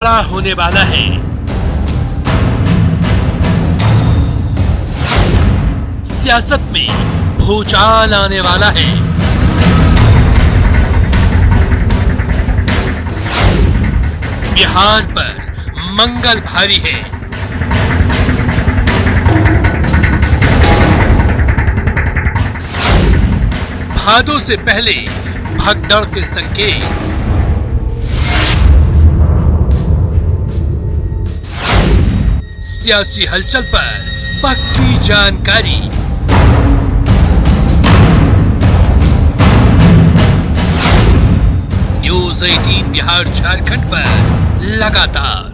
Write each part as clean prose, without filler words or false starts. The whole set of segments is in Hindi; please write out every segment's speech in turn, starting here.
बड़ा होने वाला है। सियासत में भूचाल आने वाला है। बिहार पर मंगल भारी है। भादों से पहले भगदड़ के संकेत, सियासी हलचल पर पक्की जानकारी, न्यूज़ 18 बिहार झारखंड पर लगातार।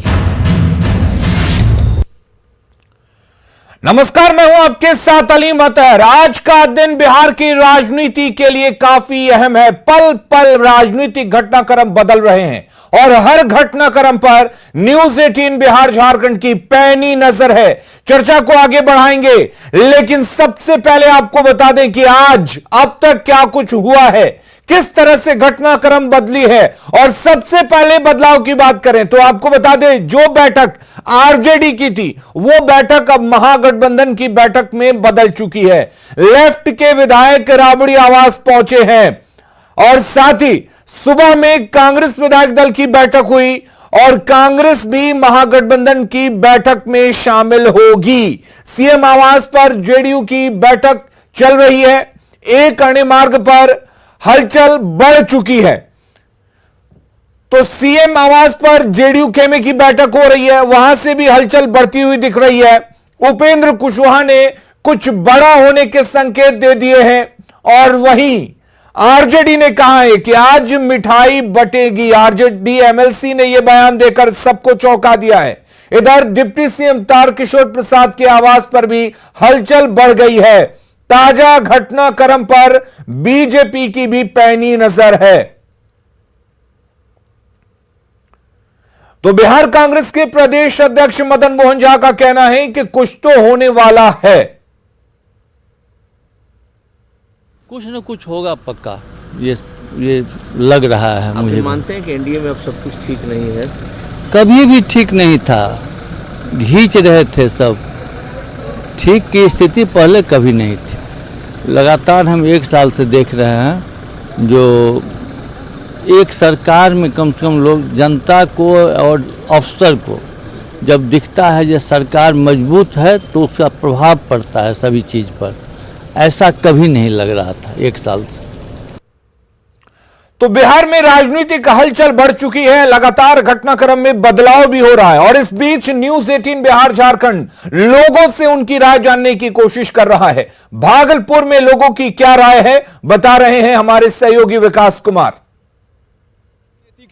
नमस्कार, मैं हूं आपके साथ अलीम अतहर। आज का दिन बिहार की राजनीति के लिए काफी अहम है। पल पल राजनीतिक घटनाक्रम बदल रहे हैं और हर घटनाक्रम पर न्यूज़ 18 बिहार झारखंड की पैनी नजर है। चर्चा को आगे बढ़ाएंगे, लेकिन सबसे पहले आपको बता दें कि आज अब तक क्या कुछ हुआ है, किस तरह से घटनाक्रम बदली है। और सबसे पहले बदलाव की बात करें तो आपको बता दें, जो बैठक आरजेडी की थी वो बैठक अब महागठबंधन की बैठक में बदल चुकी है। लेफ्ट के विधायक राबड़ी आवास पहुंचे हैं और साथ ही सुबह में कांग्रेस विधायक दल की बैठक हुई और कांग्रेस भी महागठबंधन की बैठक में शामिल होगी। सीएम आवास पर जेडीयू की बैठक चल रही है। एक अणे मार्ग पर हलचल बढ़ चुकी है। तो सीएम आवास पर जेडीयू खेमे की बैठक हो रही है, वहां से भी हलचल बढ़ती हुई दिख रही है। उपेंद्र कुशवाहा ने कुछ बड़ा होने के संकेत दे दिए हैं और वहीं आरजेडी ने कहा है कि आज मिठाई बटेगी। आरजेडी एमएलसी ने यह बयान देकर सबको चौंका दिया है। इधर डिप्टी सीएम तारकिशोर प्रसाद के आवास पर भी हलचल बढ़ गई है। ताजा घटनाक्रम पर बीजेपी की भी पैनी नजर है। तो बिहार कांग्रेस के प्रदेश अध्यक्ष मदन मोहन झा का कहना है कि कुछ तो होने वाला है। कुछ न कुछ होगा पक्का, ये लग रहा है मुझे। मानते हैं कि एनडीए में अब सब कुछ ठीक नहीं है? कभी भी ठीक नहीं था, घींच रहे थे सब। ठीक की स्थिति पहले कभी नहीं थी। लगातार हम एक साल से देख रहे हैं, जो एक सरकार में कम से कम लोग, जनता को और अफसर को जब दिखता है कि सरकार मजबूत है तो उसका प्रभाव पड़ता है सभी चीज़ पर। ऐसा कभी नहीं लग रहा था एक साल से। तो बिहार में राजनीतिक हलचल बढ़ चुकी है, लगातार घटनाक्रम में बदलाव भी हो रहा है और इस बीच न्यूज़ 18 बिहार झारखंड लोगों से उनकी राय जानने की कोशिश कर रहा है। भागलपुर में लोगों की क्या राय है, बता रहे हैं हमारे सहयोगी विकास कुमार।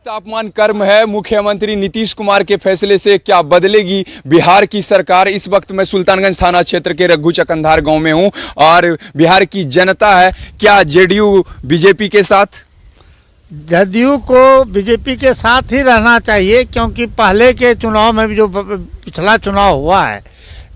तापमान कर्म है, मुख्यमंत्री नीतीश कुमार के फैसले से क्या बदलेगी बिहार की सरकार। इस वक्त मैं सुल्तानगंज थाना क्षेत्र के रघु चकंधार गांव में हूं और बिहार की जनता है, क्या जेडीयू बीजेपी के साथ? जदयू को बीजेपी के साथ ही रहना चाहिए, क्योंकि पहले के चुनाव में भी जो पिछला चुनाव हुआ है,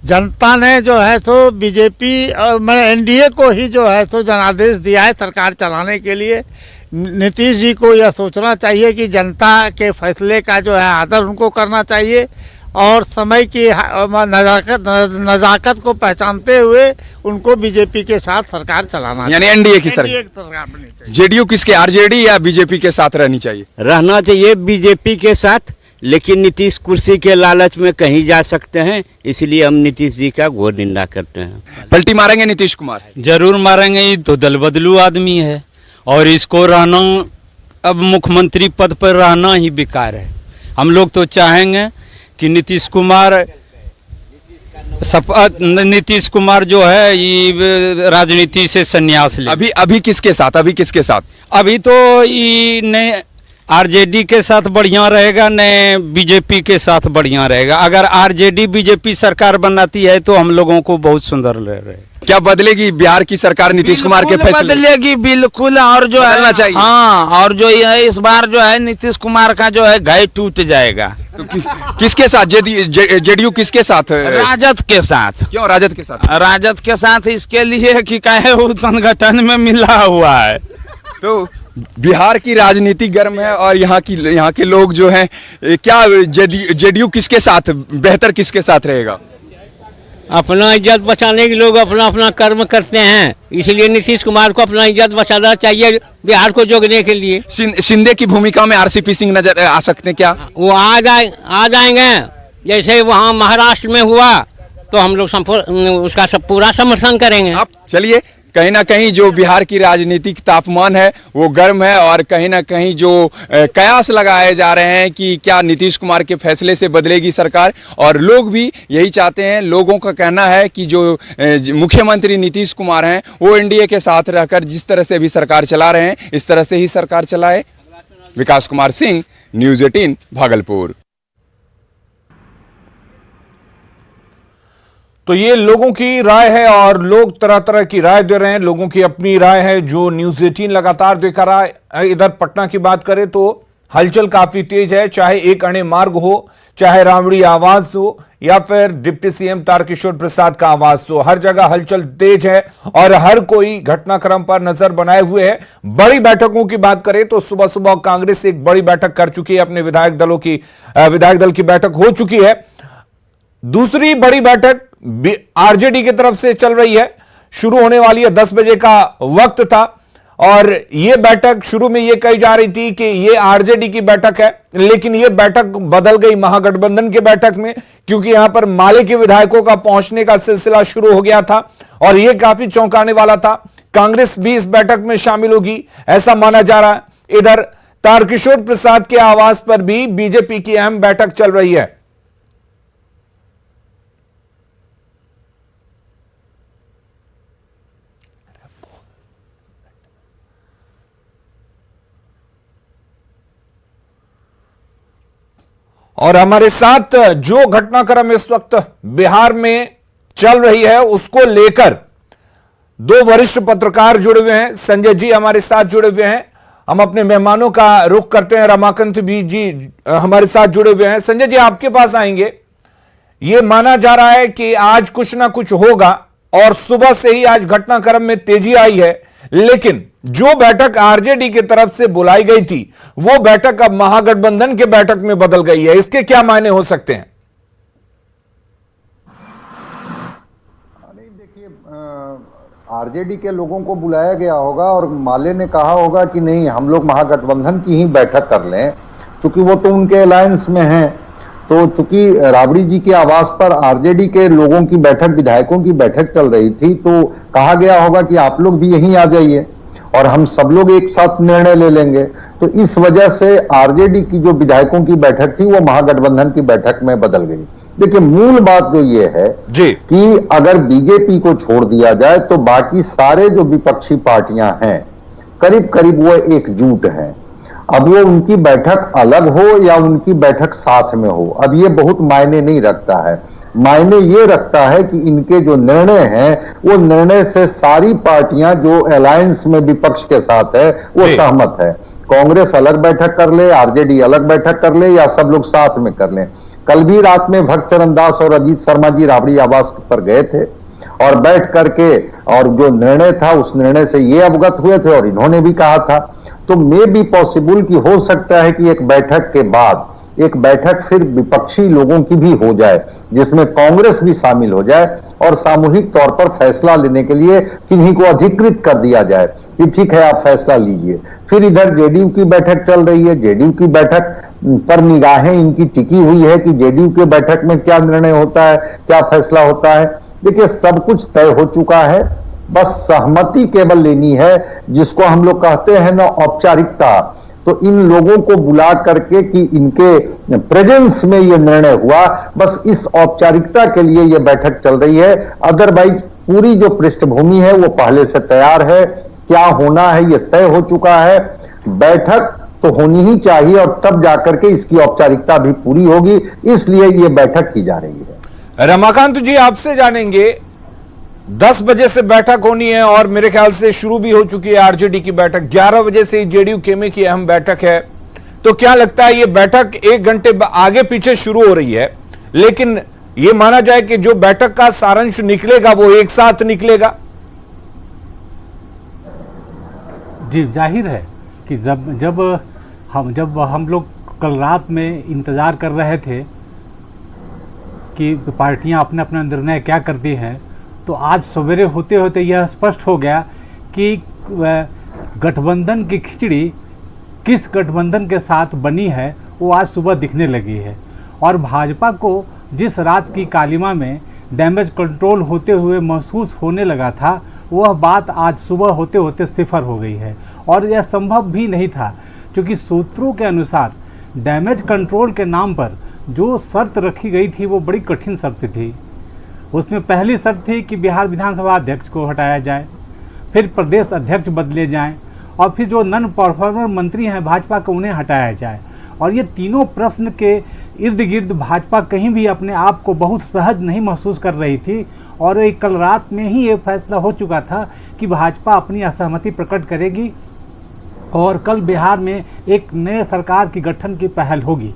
जनता ने जो है तो बीजेपी और मैंने एनडीए को ही जो है तो जनादेश दिया है सरकार चलाने के लिए। नीतीश जी को यह सोचना चाहिए कि जनता के फैसले का जो है आदर उनको करना चाहिए और समय की नजाकत को पहचानते हुए उनको बीजेपी के साथ सरकार चलाना, यानी एनडीए की सरकार। जेडीयू किसके, आरजेडी या बीजेपी के साथ रहनी चाहिए? रहना चाहिए बीजेपी के साथ, लेकिन नीतीश कुर्सी के लालच में कहीं जा सकते हैं, इसलिए हम नीतीश जी का घोर निंदा करते हैं। पलटी मारेंगे नीतीश कुमार? जरूर मारेंगे, ये तो दल बदलू आदमी है और इसको रहना, अब मुख्यमंत्री पद पर रहना ही बेकार है। हम लोग तो चाहेंगे कि नीतीश कुमार जो है ये राजनीति से संन्यास ले। अभी किसके साथ? अभी तो ये नए आरजेडी के साथ बढ़िया रहेगा, नए बीजेपी के साथ बढ़िया रहेगा। अगर आरजेडी बीजेपी सरकार बनाती है तो हम लोगों को बहुत सुंदर रहेगा। क्या बदलेगी बिहार की सरकार नीतीश कुमार के फैसले? बदलेगी बिल्कुल, और जो है चाहिए। हाँ, और जो है इस बार जो है नीतीश कुमार का जो है गाय टूट जाएगा। तो किसके साथ? जेडीयू किसके साथ? राजद के साथ। क्यों राजद के साथ? राजद के साथ इसके लिए कि कहे वो संगठन में मिला हुआ है। तो बिहार की राजनीति गर्म है और यहाँ के लोग जो हैं, क्या जेडीयू किसके साथ बेहतर, किसके साथ रहेगा? अपना इज्जत बचाने के लोग अपना अपना कर्म करते हैं, इसलिए नीतीश कुमार को अपना इज्जत बचाना चाहिए बिहार को जोड़ने के लिए। शिंदे की भूमिका में आरसीपी सिंह नजर आ सकते हैं क्या? वो आ जाएंगे, जैसे वहाँ महाराष्ट्र में हुआ तो हम लोग उसका पूरा समर्थन करेंगे। आप चलिए, कहीं ना कहीं जो बिहार की राजनीतिक तापमान है वो गर्म है और कहीं ना कहीं जो कयास लगाए जा रहे हैं कि क्या नीतीश कुमार के फैसले से बदलेगी सरकार, और लोग भी यही चाहते हैं। लोगों का कहना है कि जो मुख्यमंत्री नीतीश कुमार हैं वो एनडीए के साथ रहकर जिस तरह से भी सरकार चला रहे हैं इस तरह से ही सरकार चलाए। विकास कुमार सिंह, न्यूज़ 18 भागलपुर। तो ये लोगों की राय है और लोग तरह तरह की राय दे रहे हैं। लोगों की अपनी राय है जो न्यूज़ 18 लगातार दिखा रहा है। इधर पटना की बात करें तो हलचल काफी तेज है, चाहे एक अणे मार्ग हो, चाहे रावड़ी आवास हो या फिर डिप्टी सीएम तारकिशोर प्रसाद का आवास हो, हर जगह हलचल तेज है और हर कोई घटनाक्रम पर नजर बनाए हुए है। बड़ी बैठकों की बात करें तो सुबह सुबह कांग्रेस एक बड़ी बैठक कर चुकी है, अपने विधायक दल की बैठक हो चुकी है। दूसरी बड़ी बैठक आरजेडी की तरफ से चल रही है, शुरू होने वाली है, 10 बजे का वक्त था और यह बैठक शुरू में यह कही जा रही थी कि यह आरजेडी की बैठक है, लेकिन यह बैठक बदल गई महागठबंधन की बैठक में, क्योंकि यहां पर माले के विधायकों का पहुंचने का सिलसिला शुरू हो गया था और यह काफी चौंकाने वाला था। कांग्रेस भी इस बैठक में शामिल होगी ऐसा माना जा रहा है। इधर तारकिशोर प्रसाद के आवास पर भी बीजेपी की अहम बैठक चल रही है। और हमारे साथ जो घटनाक्रम इस वक्त बिहार में चल रही है उसको लेकर दो वरिष्ठ पत्रकार जुड़े हुए हैं। संजय जी हमारे साथ जुड़े हुए हैं। हम अपने मेहमानों का रुख करते हैं। रमाकांत भी जी हमारे साथ जुड़े हुए हैं। संजय जी आपके पास आएंगे। यह माना जा रहा है कि आज कुछ ना कुछ होगा और सुबह से ही आज घटनाक्रम में तेजी आई है, लेकिन जो बैठक आरजेडी की तरफ से बुलाई गई थी वो बैठक अब महागठबंधन के बैठक में बदल गई है। इसके क्या मायने हो सकते हैं? नहीं, देखिए, आरजेडी के लोगों को बुलाया गया होगा और माले ने कहा होगा कि नहीं, हम लोग महागठबंधन की ही बैठक कर लें, क्योंकि वो तो उनके अलायंस में हैं। तो चूंकि राबड़ी जी के आवास पर आरजेडी के लोगों की बैठक, विधायकों की बैठक चल रही थी, तो कहा गया होगा कि आप लोग भी यहीं आ जाइए और हम सब लोग एक साथ निर्णय ले लेंगे। तो इस वजह से आरजेडी की जो विधायकों की बैठक थी वो महागठबंधन की बैठक में बदल गई। देखिए, मूल बात जो ये है जी कि अगर बीजेपी को छोड़ दिया जाए तो बाकी सारे जो विपक्षी पार्टियां हैं करीब करीब वो एकजुट हैं। अब वो उनकी बैठक अलग हो या उनकी बैठक साथ में हो, अब ये बहुत मायने नहीं रखता है। मायने ये रखता है कि इनके जो निर्णय हैं वो निर्णय से सारी पार्टियां जो अलायंस में विपक्ष के साथ है वो सहमत है। कांग्रेस अलग बैठक कर ले, आरजेडी अलग बैठक कर ले या सब लोग साथ में कर लें। कल भी रात में भक्त चरण दास और अजीत शर्मा जी राबड़ी आवास पर गए थे और बैठ करके और जो निर्णय था उस निर्णय से ये अवगत हुए थे और इन्होंने भी कहा था। तो मे भी पॉसिबल कि हो सकता है कि एक बैठक के बाद एक बैठक फिर विपक्षी लोगों की भी हो जाए जिसमें कांग्रेस भी शामिल हो जाए और सामूहिक तौर पर फैसला लेने के लिए किन्हीं को अधिकृत कर दिया जाए कि ठीक है आप फैसला लीजिए। फिर इधर जेडीयू की बैठक चल रही है, जेडीयू की बैठक पर निगाहें इनकी टिकी हुई है कि जेडीयू के बैठक में क्या निर्णय होता है, क्या फैसला होता है। देखिए, सब कुछ तय हो चुका है, बस सहमति केवल लेनी है, जिसको हम लोग कहते हैं ना औपचारिकता। तो इन लोगों को बुला करके कि इनके प्रेजेंस में ये निर्णय हुआ, बस इस औपचारिकता के लिए ये बैठक चल रही है। अदरवाइज पूरी जो पृष्ठभूमि है वो पहले से तैयार है, क्या होना है ये तय हो चुका है। बैठक तो होनी ही चाहिए और तब जाकर के इसकी औपचारिकता भी पूरी होगी, इसलिए ये बैठक की जा रही है। रमाकांत जी आपसे जानेंगे, 10 बजे से बैठक होनी है और मेरे ख्याल से शुरू भी हो चुकी है आरजेडी की बैठक। 11 बजे से जेडीयू केमे की अहम बैठक है, तो क्या लगता है ये बैठक 1 घंटे आगे पीछे शुरू हो रही है, लेकिन ये माना जाए कि जो बैठक का सारांश निकलेगा वो एक साथ निकलेगा? जी, जाहिर है कि जब हम लोग कल रात में इंतज़ार कर रहे थे कि पार्टियां अपना अपना निर्णय क्या करती हैं, तो आज सवेरे होते होते यह स्पष्ट हो गया कि गठबंधन की खिचड़ी किस गठबंधन के साथ बनी है वो आज सुबह दिखने लगी है। और भाजपा को जिस रात की कालिमा में डैमेज कंट्रोल होते हुए महसूस होने लगा था, वह बात आज सुबह होते होते सिफर हो गई है। और यह संभव भी नहीं था, क्योंकि सूत्रों के अनुसार डैमेज कंट्रोल के नाम पर जो शर्त रखी गई थी वो बड़ी कठिन शर्त थी। उसमें पहली शर्त थी कि बिहार विधानसभा अध्यक्ष को हटाया जाए, फिर प्रदेश अध्यक्ष बदले जाएं, और फिर जो नॉन परफॉर्मर मंत्री हैं भाजपा को उन्हें हटाया जाए। और ये तीनों प्रश्न के इर्द गिर्द भाजपा कहीं भी अपने आप को बहुत सहज नहीं महसूस कर रही थी। और एक कल रात में ही ये फैसला हो चुका था कि भाजपा अपनी असहमति प्रकट करेगी और कल बिहार में एक नए सरकार की गठन की पहल होगी।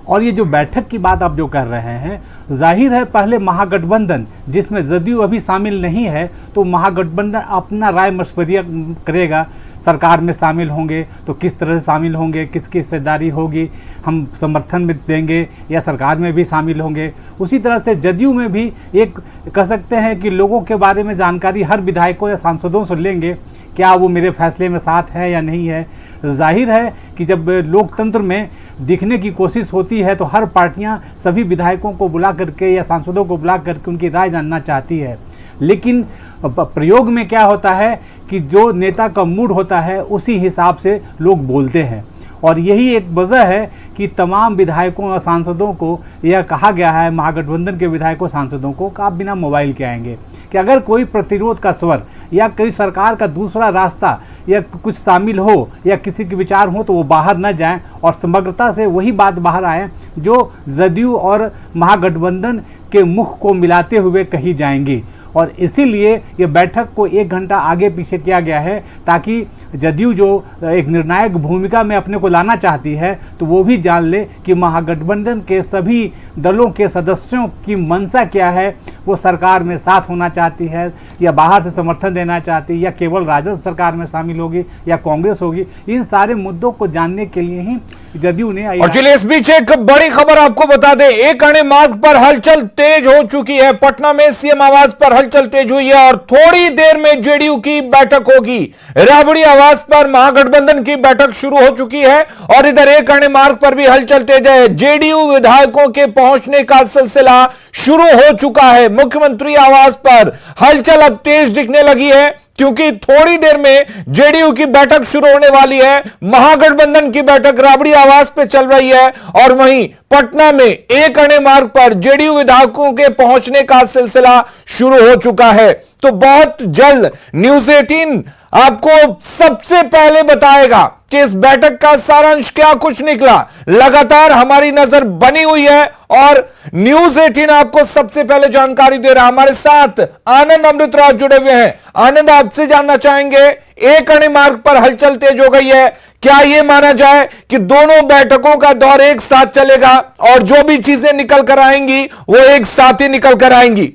और ये जो बैठक की बात आप जो कर रहे हैं, जाहिर है पहले महागठबंधन जिसमें जदयू अभी शामिल नहीं है, तो महागठबंधन अपना राय मशवरा करेगा, सरकार में शामिल होंगे तो किस तरह से शामिल होंगे, किसकी हिस्सेदारी होगी, हम समर्थन में देंगे या सरकार में भी शामिल होंगे। उसी तरह से जदयू में भी एक कह सकते हैं कि लोगों के बारे में जानकारी हर विधायकों या सांसदों से लेंगे, क्या वो मेरे फैसले में साथ है या नहीं है। जाहिर है कि जब लोकतंत्र में दिखने की कोशिश होती है तो हर पार्टियां सभी विधायकों को बुला करके या सांसदों को बुला करके उनकी राय जानना चाहती है। लेकिन प्रयोग में क्या होता है कि जो नेता का मूड होता है उसी हिसाब से लोग बोलते हैं। और यही एक वजह है कि तमाम विधायकों और सांसदों को यह कहा गया है, महागठबंधन के विधायकों सांसदों को, कि आप बिना मोबाइल के आएंगे, कि अगर कोई प्रतिरोध का स्वर या कोई सरकार का दूसरा रास्ता या कुछ शामिल हो या किसी के विचार हो तो वो बाहर न जाएं और समग्रता से वही बात बाहर आए जो जदयू और महागठबंधन के मुख को मिलाते हुए कही जाएंगी। और इसीलिए ये बैठक को 1 घंटा आगे पीछे किया गया है, ताकि जदयू जो एक निर्णायक भूमिका में अपने को लाना चाहती है तो वो भी जान ले कि महागठबंधन के सभी दलों के सदस्यों की मंशा क्या है। वो सरकार में साथ होना चाहती है या बाहर से समर्थन देना चाहती है या केवल राजद सरकार में शामिल होगी या कांग्रेस होगी। इन सारे मुद्दों को जानने के लिए ही जदयू ने। और चलिए इस बीच एक बड़ी खबर आपको बता दें, एक अणे मार्ग पर हलचल तेज हो चुकी है। पटना में सीएम आवास पर हलचल तेज हुई है और थोड़ी देर में जेडीयू की बैठक होगी। राबड़ी आवास पर महागठबंधन की बैठक शुरू हो चुकी है और इधर एक अणे मार्ग पर भी हलचल तेज है। जेडीयू विधायकों के पहुंचने का सिलसिला शुरू हो चुका है। मुख्यमंत्री आवास पर हलचल अब तेज दिखने लगी है, क्योंकि थोड़ी देर में जेडीयू की बैठक शुरू होने वाली है। महागठबंधन की बैठक राबड़ी आवास पे चल रही है और वहीं पटना में एक अणे मार्ग पर जेडीयू विधायकों के पहुंचने का सिलसिला शुरू हो चुका है। तो बहुत जल्द न्यूज 18 आपको सबसे पहले बताएगा कि इस बैठक का सारांश क्या कुछ निकला। लगातार हमारी नजर बनी हुई है और न्यूज 18 आपको सबसे पहले जानकारी दे रहा है। हमारे साथ आनंद अमृतराज जुड़े हुए हैं। आनंद, आपसे जानना चाहेंगे, एक अणे मार्ग पर हलचल तेज हो गई है, क्या यह माना जाए कि दोनों बैठकों का दौर एक साथ चलेगा और जो भी चीजें निकल कर आएंगी वो एक साथ ही निकल कर आएंगी?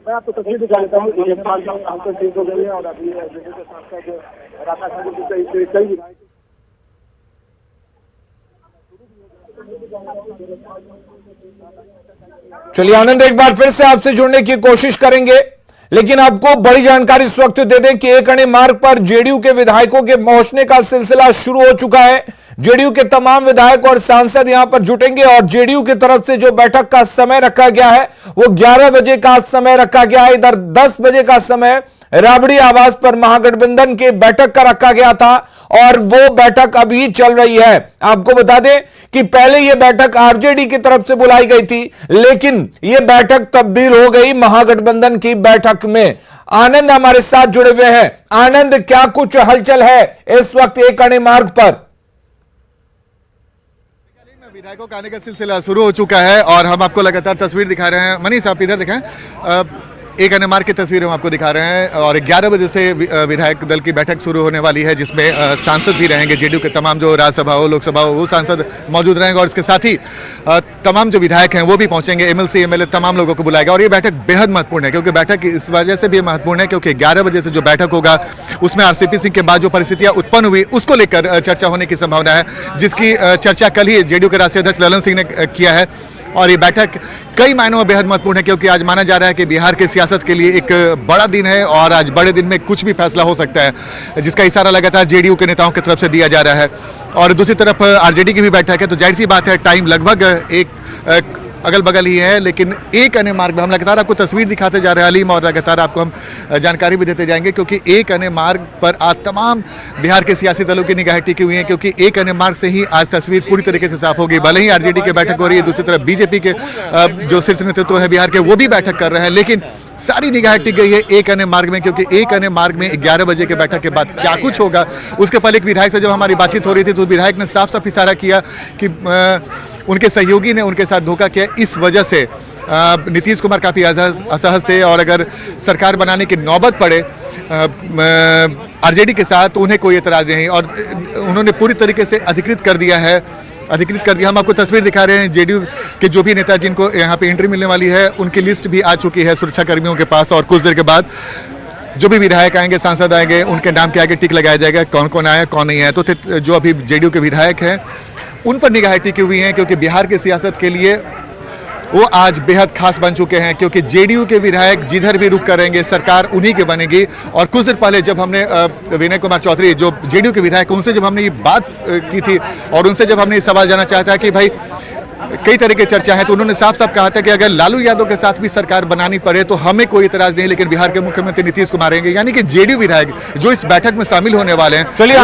मैं आपको तस्वीर दिखा देता हूँ। और अभी चलिए आनंद, एक बार फिर से आपसे जुड़ने की कोशिश करेंगे, लेकिन आपको बड़ी जानकारी इस वक्त दे दें कि एक अणे मार्ग पर जेडीयू के विधायकों के पहुंचने का सिलसिला शुरू हो चुका है। जेडीयू के तमाम विधायक और सांसद यहां पर जुटेंगे और जेडीयू की तरफ से जो बैठक का समय रखा गया है वो 11 बजे का समय रखा गया है। इधर 10 बजे का समय राबड़ी आवास पर महागठबंधन के बैठक का रखा गया था और वो बैठक अभी चल रही है। आपको बता दें कि पहले यह बैठक आरजेडी की तरफ से बुलाई गई थी, लेकिन यह बैठक तब्दील हो गई महागठबंधन की बैठक में। आनंद हमारे साथ जुड़े हुए हैं। आनंद, क्या कुछ हलचल है इस वक्त एक अणे मार्ग पर? विधायकों का आने का सिलसिला शुरू हो चुका है और हम आपको लगातार तस्वीर दिखा रहे हैं। मनीष, आप इधर दिखाएं। एक अन्य मार्ग की तस्वीर हम आपको दिखा रहे हैं और 11 बजे से विधायक दल की बैठक शुरू होने वाली है, जिसमें सांसद भी रहेंगे। जेडीयू के तमाम जो राज्यसभा हो, लोकसभा हो, वो सांसद मौजूद रहेंगे और इसके साथ ही तमाम जो विधायक हैं वो भी पहुंचेंगे। एमएलसी एमएलए तमाम लोगों को बुलाएगा और ये बैठक बेहद महत्वपूर्ण है, क्योंकि बैठक इस वजह से भी महत्वपूर्ण है क्योंकि 11 बजे से जो बैठक होगा उसमें आरसीपी सिंह के बाद जो परिस्थितियां उत्पन्न हुई उसको लेकर चर्चा होने की संभावना है, जिसकी चर्चा कल ही जेडीयू के राष्ट्रीय अध्यक्ष ललन सिंह ने किया है। और ये बैठक कई मायनों में बेहद महत्वपूर्ण है, क्योंकि आज माना जा रहा है कि बिहार के सियासत के लिए एक बड़ा दिन है और आज बड़े दिन में कुछ भी फैसला हो सकता है, जिसका इशारा लगातार जेडीयू के नेताओं की तरफ से दिया जा रहा है। और दूसरी तरफ आरजेडी की भी बैठक है, तो जाहिर सी बात है टाइम लगभग एक अगल बगल ही है, लेकिन एक अन्य मार्ग में हम लगातार आपको तस्वीर दिखाते जा रहे हैं अलीम, और लगातार आपको हम जानकारी भी देते जाएंगे, क्योंकि एक अन्य मार्ग पर आज तमाम बिहार के सियासी दलों की निगाहें टिकी हुई हैं, क्योंकि एक अन्य मार्ग से ही आज तस्वीर पूरी तरीके से साफ होगी। भले ही आरजेडी की बैठक हो रही है, दूसरी तरफ बीजेपी के जो शीर्ष नेतृत्व है बिहार के वो भी बैठक कर रहे हैं, लेकिन सारी निगाह टिक गई है एक अन्य मार्ग में, क्योंकि एक अन्य मार्ग में 11 बजे के बैठक के बाद क्या कुछ होगा। उसके पहले एक विधायक से जब हमारी बातचीत हो रही थी तो विधायक ने साफ साफ इशारा किया कि उनके सहयोगी ने उनके साथ धोखा किया, इस वजह से नीतीश कुमार काफ़ी असहज थे और अगर सरकार बनाने की नौबत पड़े आरजेडी के साथ तो उन्हें कोई एतराज़ नहीं, और उन्होंने पूरी तरीके से अधिकृत कर दिया। हम आपको तस्वीर दिखा रहे हैं जेडीयू के जो भी नेता जिनको यहाँ पे एंट्री मिलने वाली है उनकी लिस्ट भी आ चुकी है सुरक्षा कर्मियों के पास, और कुछ देर के बाद जो भी विधायक आएंगे, सांसद आएंगे, उनके नाम के आगे टिक लगाया जाएगा कौन कौन आया कौन नहीं आया। तो जो अभी जेडीयू के विधायक हैं उन पर निगाहें टिकी हुई हैं, क्योंकि बिहार की सियासत के लिए वो आज बेहद खास बन चुके हैं, क्योंकि जेडीयू के विधायक जिधर भी रुक करेंगे सरकार उन्हीं की बनेगी। और कुछ देर पहले जब हमने विनय कुमार चौधरी जो जेडीयू के विधायक उनसे जब हमने ये बात की थी और उनसे जब हमने ये सवाल जानना चाहता कि भाई कई तरह की चर्चा है, तो उन्होंने साफ साफ कहा था कि अगर लालू यादव के साथ भी सरकार बनानी पड़े तो हमें कोई इतराज नहीं, लेकिन बिहार के मुख्यमंत्री नीतीश कुमार रहेंगे, यानी कि जेडीयू विधायक जो इस बैठक में शामिल होने वाले हैं। चलिए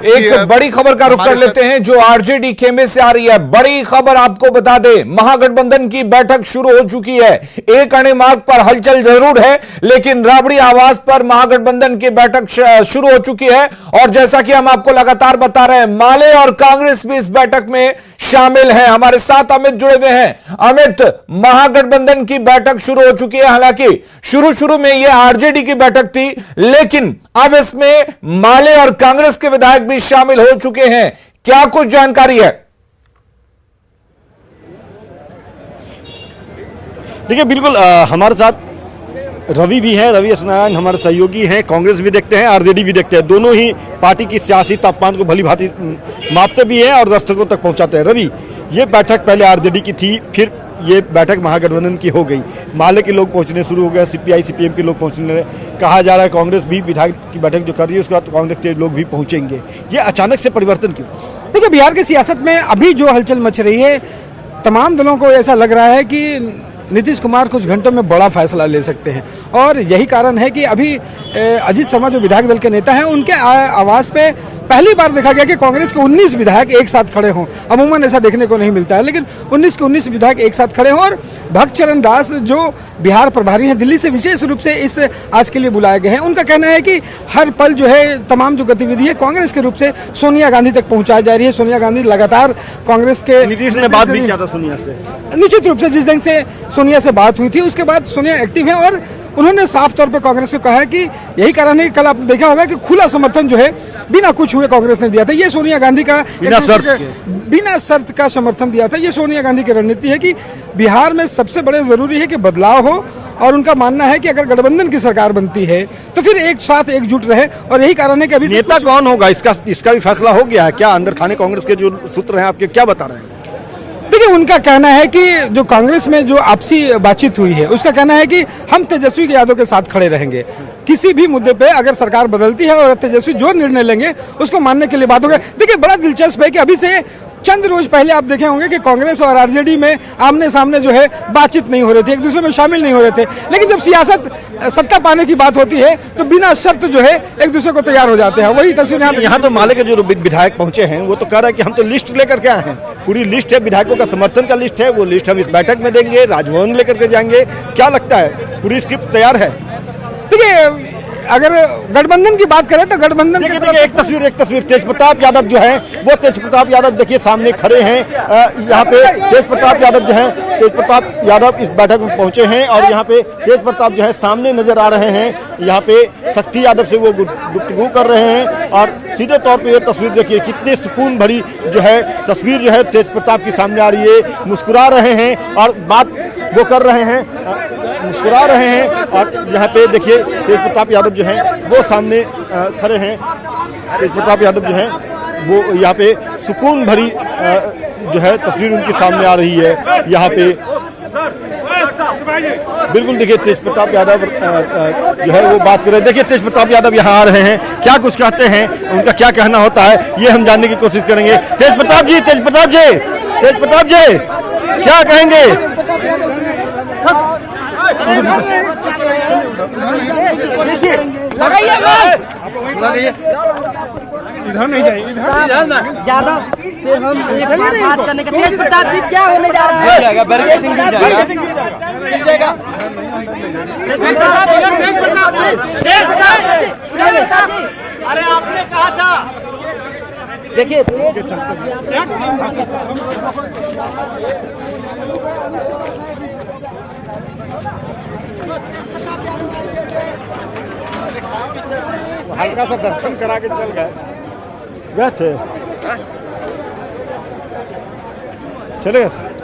एक बड़ी खबर का रुख कर लेते हैं जो आरजेडी खेमे से आ रही है। बड़ी खबर आपको बता दें, महागठबंधन की बैठक शुरू हो चुकी है। एक अणे मार्ग पर हलचल जरूर है, लेकिन राबड़ी आवास पर महागठबंधन की बैठक शुरू हो चुकी है। और जैसा कि हम आपको लगातार बता रहे हैं, माले और कांग्रेस भी इस बैठक में शामिल हैं। हमारे साथ अमित जुड़े हुए हैं। अमित, महागठबंधन की बैठक शुरू हो चुकी है। हालांकि शुरू में यह आरजेडी की बैठक थी, लेकिन अब इसमें माले और कांग्रेस के विधायक भी शामिल हो चुके हैं। क्या कुछ जानकारी है? देखिए, बिल्कुल हमारे साथ रवि भी है, रवि सत्यनारायण हमारे सहयोगी हैं। कांग्रेस भी देखते हैं, आरजेडी भी देखते हैं, दोनों ही पार्टी की सियासी तापमान को भली भांति मापते भी हैं और दर्शकों तक पहुंचाते हैं। रवि, ये बैठक पहले आरजेडी की थी, फिर ये बैठक महागठबंधन की हो गई, माले के लोग पहुंचने शुरू हो गए, सीपीआई सीपीएम के लोग पहुंचने लगे, कहा जा रहा है कांग्रेस भी विधायक की बैठक जो कर रही है उसके बाद कांग्रेस के लोग भी पहुंचेंगे। ये अचानक से परिवर्तन क्यों? देखिए, बिहार की सियासत में अभी जो हलचल मच रही है, तमाम दलों को ऐसा लग रहा है कि नीतीश कुमार कुछ घंटों में बड़ा फैसला ले सकते हैं, और यही कारण है कि अभी अजीत शर्मा जो विधायक दल के नेता हैं उनके आवास पे पहली बार देखा गया कि कांग्रेस के 19 विधायक एक साथ खड़े हों। अमूमन ऐसा देखने को नहीं मिलता है, लेकिन 19 के 19 विधायक एक साथ खड़े हों। और भक्त चरण दास जो बिहार प्रभारी हैं, दिल्ली से विशेष रूप से इस आज के लिए बुलाए गए हैं। उनका कहना है कि हर पल जो है तमाम जो गतिविधि है कांग्रेस के रूप से सोनिया गांधी तक पहुंचाई जा रही है। सोनिया गांधी लगातार कांग्रेस के नीतीश ने बात भी किया था सोनिया से, निश्चित रूप से जिस दिन से सोनिया से बात हुई थी उसके बाद सोनिया एक्टिव है, और उन्होंने साफ तौर पर कांग्रेस को कहा है कि यही कारण है कि कल आपने देखा होगा कि खुला समर्थन जो है बिना कुछ हुए कांग्रेस ने दिया था। ये सोनिया गांधी का बिना शर्त का समर्थन दिया था। ये सोनिया गांधी की रणनीति है कि बिहार में सबसे बड़े जरूरी है कि बदलाव हो, और उनका मानना है कि अगर गठबंधन की सरकार बनती है तो फिर एक साथ एकजुट रहे। और यही कारण है कि अभी नेता कौन होगा इसका भी फैसला हो गया है क्या? अंदर खाने कांग्रेस के जो सूत्र हैं आपके क्या बता रहे हैं? देखिए, उनका कहना है कि जो कांग्रेस में जो आपसी बातचीत हुई है उसका कहना है कि हम तेजस्वी यादव के साथ खड़े रहेंगे। किसी भी मुद्दे पे अगर सरकार बदलती है और तेजस्वी जो निर्णय लेंगे उसको मानने के लिए बात होगी। देखिए, बड़ा दिलचस्प है कि अभी से चंद रोज पहले आप देखे होंगे कि कांग्रेस और आरजेडी में आमने सामने जो है बातचीत नहीं हो रही थी, एक दूसरे में शामिल नहीं हो रहे थे, लेकिन जब सियासत सत्ता पाने की बात होती है तो बिना शर्त जो है एक दूसरे को तैयार हो जाते हैं। वही तस्वीर यहाँ तो माले के जो विधायक पहुंचे हैं वो तो कह रहे हैं कि हम तो लिस्ट लेकर के आए हैं, पूरी लिस्ट है, विधायकों का समर्थन का लिस्ट है, वो लिस्ट हम इस बैठक में देंगे, राजभवन लेकर के जाएंगे। क्या लगता है, पूरी स्क्रिप्ट तैयार है? देखिए, अगर गठबंधन की बात करें तो गठबंधन की तरफ एक तस्वीर तेज प्रताप यादव जो है वो तेज प्रताप यादव देखिए सामने खड़े हैं। यहाँ पे तेज प्रताप यादव जो है तेज प्रताप यादव इस बैठक में पहुंचे हैं और यहाँ पे तेज प्रताप जो है सामने नजर आ रहे हैं। यहाँ पे शक्ति यादव से वो गुफ्तगू कर रहे हैं और सीधे तौर पे ये तस्वीर देखिए कितने सुकून भरी जो है तस्वीर जो है तेज प्रताप की सामने आ रही है। मुस्कुरा रहे हैं और बात वो कर रहे हैं, मुस्कुरा रहे हैं और यहाँ पे देखिए तेज प्रताप यादव जो है वो सामने खड़े हैं। तेज प्रताप यादव जो है वो यहाँ पे सुकून भरी जो है तस्वीर उनके सामने आ रही है। यहाँ पे बिल्कुल देखिए तेज प्रताप यादव जो है वो बात कर रहे हैं। देखिए तेज प्रताप यादव यहाँ आ रहे हैं, क्या कुछ कहते हैं, उनका क्या कहना होता है ये हम जानने की कोशिश करेंगे। तेज प्रताप जी, तेज प्रताप जी, तेज प्रताप जी क्या कहेंगे? इधर नहीं जाइए, इधर ना ज्यादा से हम एक बात करने के तेज प्रताप जी क्या होने जा रहा है? अरे आपने कहा था देखिए हल्का सा दर्शन करा के चल गए थे चलेगा सर।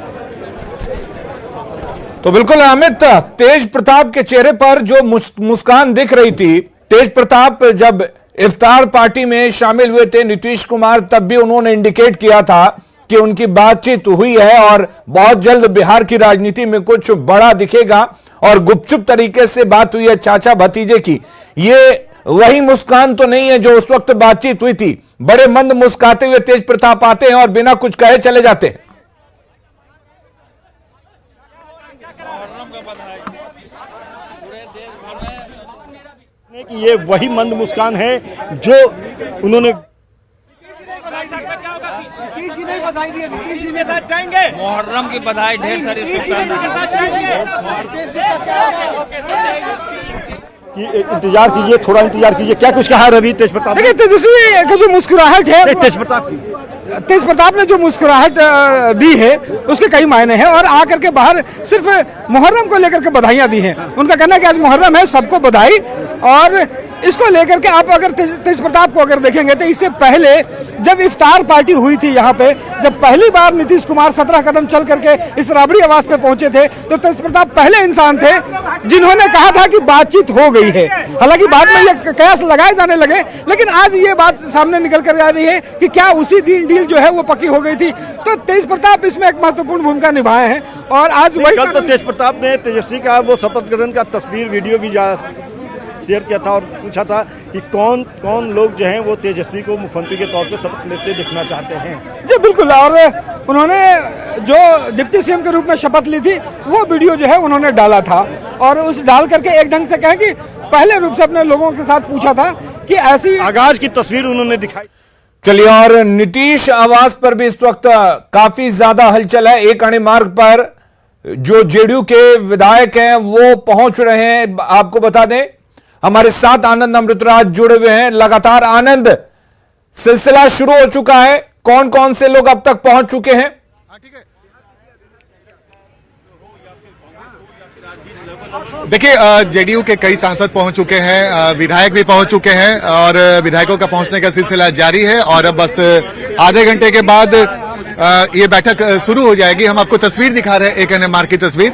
तो बिल्कुल अमित, तेज प्रताप के चेहरे पर जो मुस्कान दिख रही थी, तेज प्रताप जब इफ्तार पार्टी में शामिल हुए थे नीतीश कुमार, तब भी उन्होंने इंडिकेट किया था कि उनकी बातचीत हुई है और बहुत जल्द बिहार की राजनीति में कुछ बड़ा दिखेगा और गुपचुप तरीके से बात हुई है चाचा भतीजे की। ये वही मुस्कान तो नहीं है जो उस वक्त बातचीत हुई थी। बड़े मंद मुस्काते हुए तेज प्रताप आते हैं और बिना कुछ कहे चले जाते हैं। कि ये वही मंद मुस्कान है जो उन्होंने मुहर्रम की बधाई ढेर सारी कि इंतजार कीजिए, थोड़ा इंतजार कीजिए। क्या कुछ कहा रवि तेज प्रताप? देखिए तेजस्वी का जो मुस्कुराहट है तेज प्रताप ने जो मुस्कुराहट दी है उसके कई मायने हैं और आकर के बाहर सिर्फ मुहर्रम को लेकर के बधाइयां दी हैं। उनका कहना है कि आज मुहर्रम है, सबको बधाई। और इसको लेकर के आप अगर तेज प्रताप को अगर देखेंगे तो इससे पहले जब इफ्तार पार्टी हुई थी यहाँ पे, जब पहली बार नीतीश कुमार 17 कदम चल करके इस राबड़ी आवास पे पहुंचे थे तो तेज प्रताप पहले इंसान थे जिन्होंने कहा था कि बातचीत हो गई है। हालांकि बाद में ये कयास लगाए जाने लगे, लेकिन आज ये बात सामने निकल कर आ रही है कि क्या उसी डील जो है वो पक्की हो गई थी। तो तेज प्रताप इसमें एक महत्वपूर्ण भूमिका निभाए हैं। और आज वही कल तो तेज प्रताप ने तेजस्वी का वो शपथ ग्रहण का तस्वीर वीडियो भी शेयर किया था और पूछा था कि कौन कौन लोग जो हैं वो तेजस्वी को मुख्यमंत्री के तौर पे शपथ लेते दिखना चाहते हैं। जी बिल्कुल, और उन्होंने जो डिप्टी सीएम के रूप में शपथ ली थी वो वीडियो जो है उन्होंने डाला था और उस डाल करके एक ढंग से कहें कि पहले रूप से अपने लोगों के साथ पूछा था कि ऐसी आगाज की तस्वीर उन्होंने दिखाई। चलिए, और नीतीश आवास पर भी इस वक्त काफी ज्यादा हलचल है। एक अणे मार्ग पर जो जेडीयू के विधायक हैं वो पहुंच रहे हैं। आपको बता दें हमारे साथ आनंद अमृतराज जुड़े हुए हैं लगातार। आनंद, सिलसिला शुरू हो चुका है, कौन कौन से लोग अब तक पहुंच चुके हैं? देखिए, जेडीयू के कई सांसद पहुंच चुके हैं, विधायक भी पहुंच चुके हैं और विधायकों का पहुंचने का सिलसिला जारी है और अब बस आधे घंटे के बाद ये बैठक शुरू हो जाएगी। हम आपको तस्वीर दिखा रहे हैं, एक एनएमआर की तस्वीर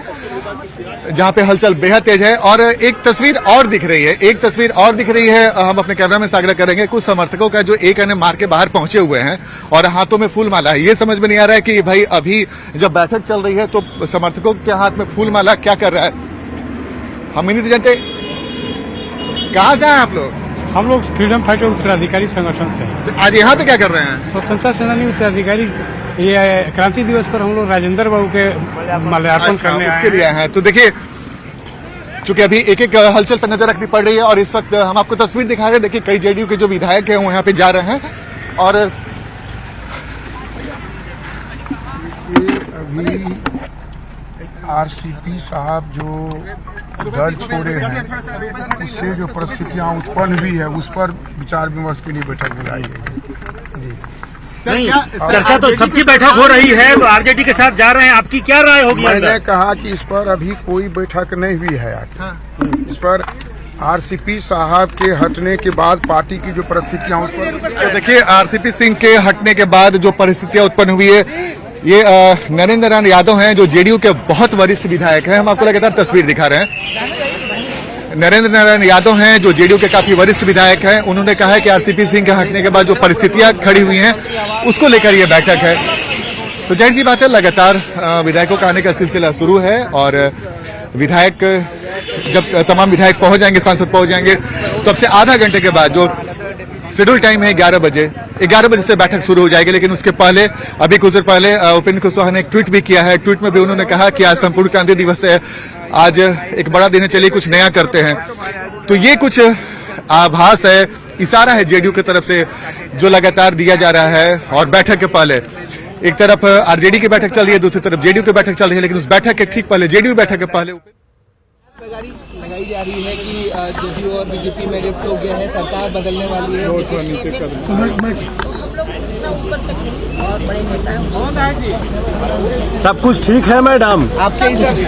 जहां पे हलचल बेहद तेज है और एक तस्वीर और दिख रही है, एक तस्वीर और दिख रही है। हम अपने कैमरा में साझा करेंगे कुछ समर्थकों का जो एक एनएमआर के बाहर पहुंचे हुए हैं और हाथों में फूल माला है। ये समझ में नहीं आ रहा है कि भाई अभी जब बैठक चल रही है तो समर्थकों के हाथ में फूल माला क्या कर रहा है, हम इन्हीं से जानते। कहां से हैं आप लोग? हम लोग फ्रीडम फाइटर उत्तराधिकारी संगठन से हैं। आज यहाँ पे क्या कर रहे हैं? स्वतंत्रता सेनानी उत्तराधिकारी ये क्रांति दिवस पर हम लोग राजेंद्र बाबू के माल्यार्पण करने उसके लिए हैं। तो देखिए, चूंकि अभी एक एक हलचल पर नजर रखनी पड़ रही है और इस वक्त हम आपको तस्वीर दिखा रहे हैं। देखिए, कई जेडीयू के जो विधायक हैं वो यहाँ पे जा रहे हैं और अभी आरसीपी साहब जो दल छोड़े हैं, उससे जो परिस्थितियां उत्पन्न हुई है उस पर विचार विमर्श के लिए बैठक बुलाई है। जी नहीं, चर्चा तो सबकी बैठक हो रही है, तो आरजेडी के साथ जा रहे हैं, आपकी क्या राय होगी? मैंने कहा कि इस पर अभी कोई बैठक नहीं हुई है आगे। इस पर आरसीपी साहब के हटने के बाद पार्टी की जो परिस्थितियां उस पर देखिए, आरसीपी सिंह के हटने के बाद जो परिस्थितियां उत्पन्न हुई है, ये नरेंद्र नारायण यादव हैं जो जेडीयू के बहुत वरिष्ठ विधायक हैं। हम आपको लगातार तस्वीर दिखा रहे हैं। नरेंद्र नारायण यादव हैं जो जेडीयू के काफी वरिष्ठ विधायक हैं। उन्होंने कहा है कि आरसीपी सिंह के हटने के बाद जो परिस्थितियां खड़ी हुई हैं उसको लेकर ये बैठक है। तो जाहिर सी बात है, लगातार विधायकों का आने का सिलसिला शुरू है और विधायक जब तमाम विधायक पहुंच जाएंगे, सांसद पहुंच जाएंगे, तो अब से आधा घंटे के बाद जो शेड्यूल टाइम है 11 बजे से बैठक शुरू हो जाएगी। लेकिन उसके पहले, अभी कुछ देर पहले उपेंद्र कुशवाहा ने एक ट्वीट भी किया है। ट्वीट में भी उन्होंने कहा कि आज संपूर्ण क्रांति दिवस है, आज एक बड़ा दिन है, चलिए कुछ नया करते हैं। तो ये कुछ आभास है, इशारा है जेडीयू की तरफ से जो लगातार दिया जा रहा है। और बैठक के पहले एक तरफ आरजेडी की बैठक चल रही है, दूसरी तरफ जेडीयू की बैठक चल रही है। लेकिन उस बैठक के ठीक पहले, जेडीयू बैठक के पहले लगाई जा रही है कि जेडीयू और बीजेपी में रिफ्ट हो गया है, सरकार बदलने वाली है। सब कुछ ठीक है मैडम, आपके हिसाब से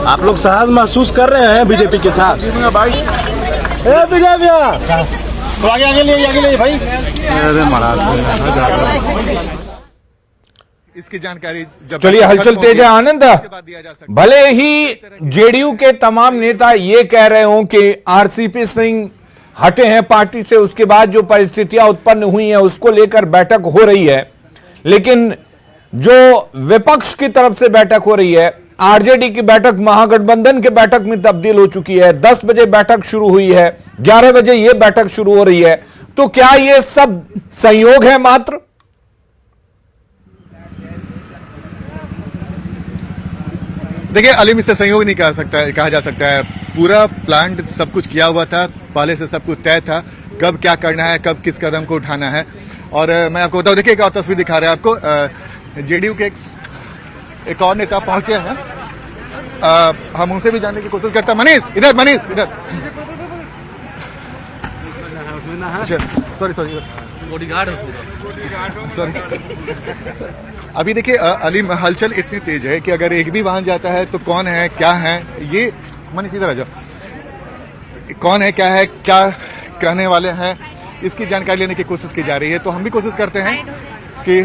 आप लोग सहज महसूस कर रहे हैं बीजेपी के साथ? विजय भैया तो आगे ले भाई। अरे महाराज, इसकी जानकारी चलिए, हलचल तेज है। आनंद, भले ही जेडीयू के तमाम नेता ये कह रहे हों कि आरसीपी सिंह हटे हैं पार्टी से, उसके बाद जो परिस्थितियां उत्पन्न हुई हैं उसको लेकर बैठक हो रही है, लेकिन जो विपक्ष की तरफ से बैठक हो रही है, आरजेडी की बैठक महागठबंधन के बैठक में तब्दील हो चुकी है। 10 बजे बैठक शुरू हुई है, 11 बजे यह बैठक शुरू हो रही है। तो क्या यह सब संयोग है मात्र? देखिए अलीम, इससे संयोग नहीं कहा जा सकता है। पूरा प्लान, सब कुछ किया हुआ था, पहले से सब कुछ तय था, कब क्या करना है, कब किस कदम को उठाना है। और मैं आपको बताऊं, देखिए एक और तस्वीर दिखा रहे हैं आपको। जेडीयू के एक और नेता पहुंचे हैं, हम उनसे भी जानने की कोशिश करते हैं। मनीष इधर। अच्छा, सॉरी अभी देखिए अलीम, हलचल इतनी तेज है कि अगर एक भी वाहन जाता है तो कौन है, क्या है, ये मनीष इधर आ जाओ, कौन है, क्या है, क्या कहने वाले हैं, इसकी जानकारी लेने की कोशिश की जा रही है। तो हम भी कोशिश करते हैं कि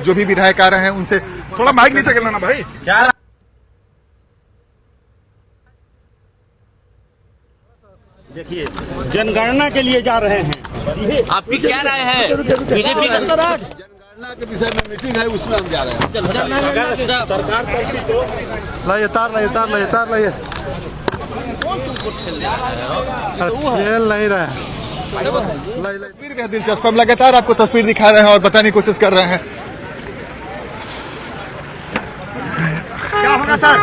जो भी विधायक आ रहे हैं उनसे थोड़ा माइक नीचे कर लेना भाई। क्या देखिए, जनगणना के लिए जा रहे हैं, आपकी क्या राय है? बीजेपी का स्वराज जनगणना के विषय में मीटिंग है, उसमें हम जा रहे हैं। सरकार करती तो लाइए खेल नहीं रहा है। तस्वीर भी दिलचस्प, हम लगातार आपको तस्वीर दिखा रहे हैं और बताने की कोशिश कर रहे हैं। क्या होगा सर?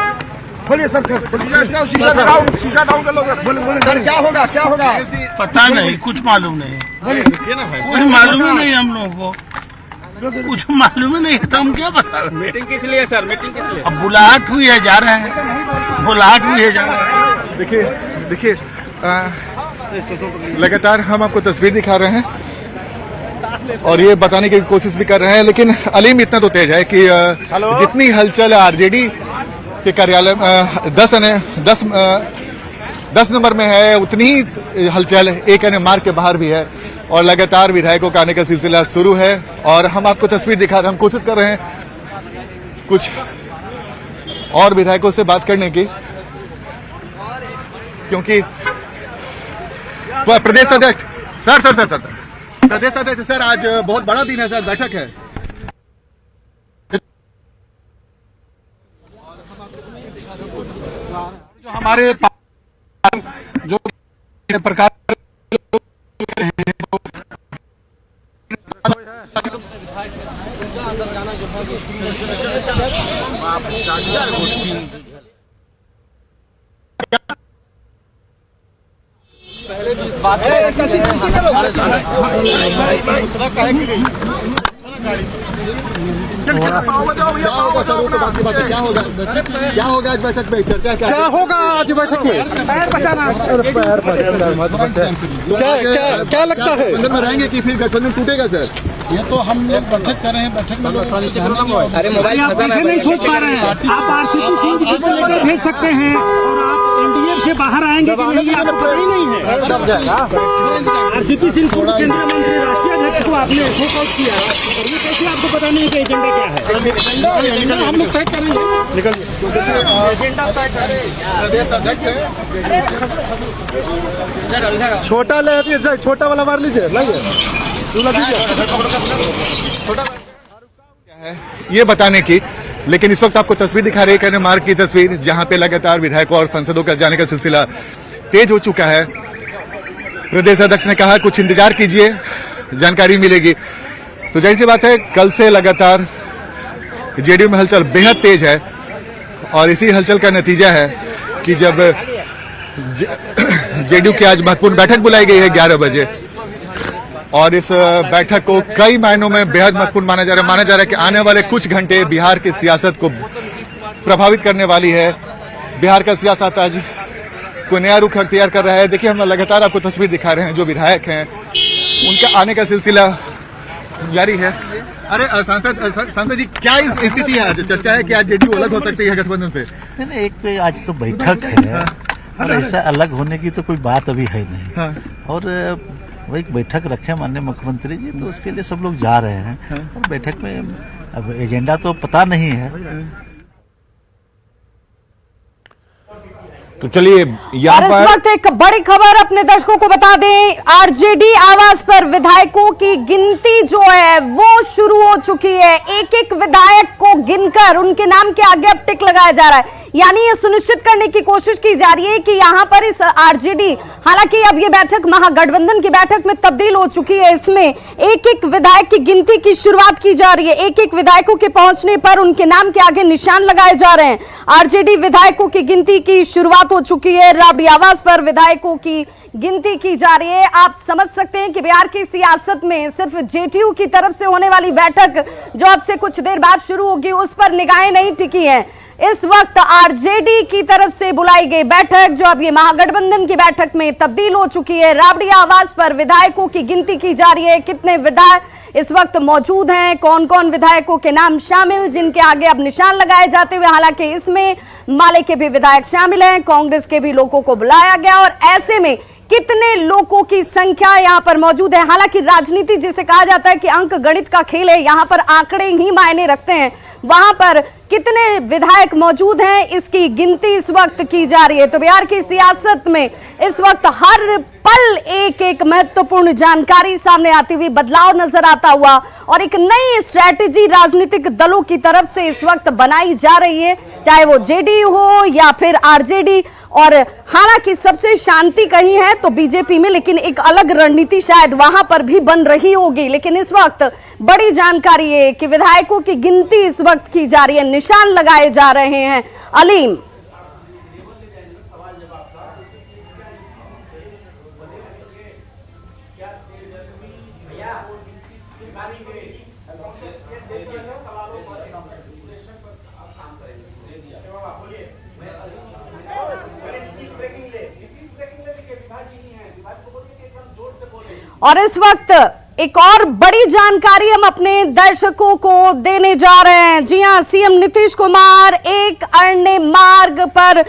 बोलिए सर। शीशा डाउन कर लो सर। क्या होगा? पता नहीं, कुछ मालूम नहीं, कुछ मालूम नहीं हम लोगों को, कुछ मालूम नहीं है तो हम क्या बता। मीटिंग किस लिए सर? मीटिंग किस लिए? अब बुलाहट हुई है, जा रहे हैं, बुलाहट हुई है, जा रहे हैं। देखिए लगातार हम आपको तस्वीर दिखा रहे हैं और ये बताने की कोशिश भी कर रहे हैं। लेकिन अलीम, इतना तो तेज है कि जितनी हलचल आरजेडी के कार्यालय 10 नंबर में है, उतनी ही हलचल एक मार्ग के बाहर भी है। और लगातार विधायकों का आने का सिलसिला शुरू है और हम आपको तस्वीर दिखा रहे हैं। हम कोशिश कर रहे हैं कुछ और विधायकों से बात करने की, क्योंकि प्रदेश अध्यक्ष सर प्रदेश अध्यक्ष सर, आज बहुत बड़ा दिन है सर, बैठक है। जो हमारे जो प्रकार पहले क्या होगा सर, वो तो बात की बात है, क्या होगा आज बैठक में, चर्चा क्या होगा आज बैठक में? क्या लगता है, गठबंधन में रहेंगे कि फिर गठबंधन टूटेगा सर? ये तो हम लोग बैठक कर रहे हैं, बैठक में अरे मोबाइल नहीं सोच पा रहे हैं, आप आरसीपी सिंह जी को लेकर भेज सकते हैं और आप एनडीए से बाहर आएंगे कि नहीं, आपको पता ही नहीं है। आरसीपी सिंह को केंद्रीय मंत्री, राष्ट्रीय अध्यक्ष को आपने शो कॉल किया और ये कैसे आपको पता नहीं है कि एजेंडा क्या है? एजेंडा हम लोग तय करेंगे, निकलिए। प्रदेश अध्यक्ष है, छोटा ले, छोटा वाला मार लीजिए, ये बताने की, लेकिन इस वक्त आपको तस्वीर दिखा रही है मार्ग की तस्वीर, जहां पे लगातार विधायकों और सांसदों का जाने का सिलसिला तेज हो चुका है। प्रदेश अध्यक्ष ने कहा कुछ इंतजार कीजिए, जानकारी मिलेगी। तो जाहिर सी बात है, कल से लगातार जेडीयू में हलचल बेहद तेज है और इसी हलचल का नतीजा है कि जब जेडीयू की आज महत्वपूर्ण बैठक बुलाई गई है 11 बजे, और इस बैठक को कई मायनों में बेहद महत्वपूर्ण माना जा रहा है कि आने वाले कुछ घंटे बिहार की सियासत को प्रभावित करने वाली है। बिहार का सियासत आज कोई नया रुख अख्तियार कर रहा है। देखिए, हम लगातार आपको तस्वीर दिखा रहे हैं, जो विधायक हैं उनका आने का सिलसिला जारी है। अरे सांसद जी, क्या स्थिति है आज? चर्चा है कि आज जेडीयू अलग हो सकती है गठबंधन से। नहीं, एक तो आज तो बैठक है और ऐसा अलग होने की तो कोई बात अभी है नहीं, और वही बैठक रखे माननीय मुख्यमंत्री जी, तो उसके लिए सब लोग जा रहे हैं और बैठक में अब एजेंडा तो पता नहीं है। तो चलिए यहाँ पर इस वक्त एक बड़ी खबर अपने दर्शकों को बता दें, आरजेडी आवास पर विधायकों की गिनती जो है वो शुरू हो चुकी है। एक एक विधायक को गिनकर उनके नाम के आगे अब टिक लगाया जा रहा है, यानी ये सुनिश्चित करने की कोशिश की जा रही है कि यहाँ पर इस आरजेडी, हालांकि अब ये बैठक महागठबंधन की बैठक में तब्दील हो चुकी है, इसमें एक एक विधायक की गिनती की शुरुआत की जा रही है। एक एक विधायकों के पहुंचने पर उनके नाम के आगे निशान लगाए जा रहे हैं। आरजेडी विधायकों की गिनती की शुरुआत हो चुकी है। राबड़ी आवास पर विधायकों की गिनती की जा रही है। आप समझ सकते हैं कि बिहार की सियासत में सिर्फ जेडीयू की तरफ से होने वाली बैठक जो अब से कुछ देर बाद शुरू होगी, उस पर निगाहें नहीं टिकी हैं। इस वक्त आरजेडी की तरफ से बुलाई गई बैठक जो अब ये महागठबंधन की बैठक में तब्दील हो चुकी है। राबड़ी आवास पर विधायकों की गिनती की जा रही है, कितने विधायक इस वक्त मौजूद हैं, कौन कौन विधायकों के नाम शामिल जिनके आगे अब निशान लगाए जाते हुए, हालांकि इसमें माले के भी विधायक शामिल हैं, कांग्रेस के भी लोगों को बुलाया गया, और ऐसे में कितने लोगों की संख्या यहाँ पर मौजूद है। हालांकि राजनीति जिसे कहा जाता है कि अंक गणित का खेल है, यहाँ पर आंकड़े ही मायने रखते हैं। वहां पर कितने विधायक मौजूद हैं इसकी गिनती इस वक्त की जा रही है। तो बिहार की सियासत में इस वक्त हर पल एक एक महत्वपूर्ण जानकारी सामने आती हुई, बदलाव नजर आता हुआ, और एक नई स्ट्रैटेजी राजनीतिक दलों की तरफ से इस वक्त बनाई जा रही है, चाहे वो जेडीयू हो या फिर आरजेडी। और हालांकि सबसे शांति कहीं है तो बीजेपी में, लेकिन एक अलग रणनीति शायद वहां पर भी बन रही होगी। लेकिन इस वक्त बड़ी जानकारी है कि विधायकों की गिनती इस वक्त की जा रही है, निशान लगाए जा रहे हैं। अलीम, और इस वक्त एक और बड़ी जानकारी हम अपने दर्शकों को देने जा रहे हैं। जी हां, सीएम नीतीश कुमार एक अरण्य मार्ग पर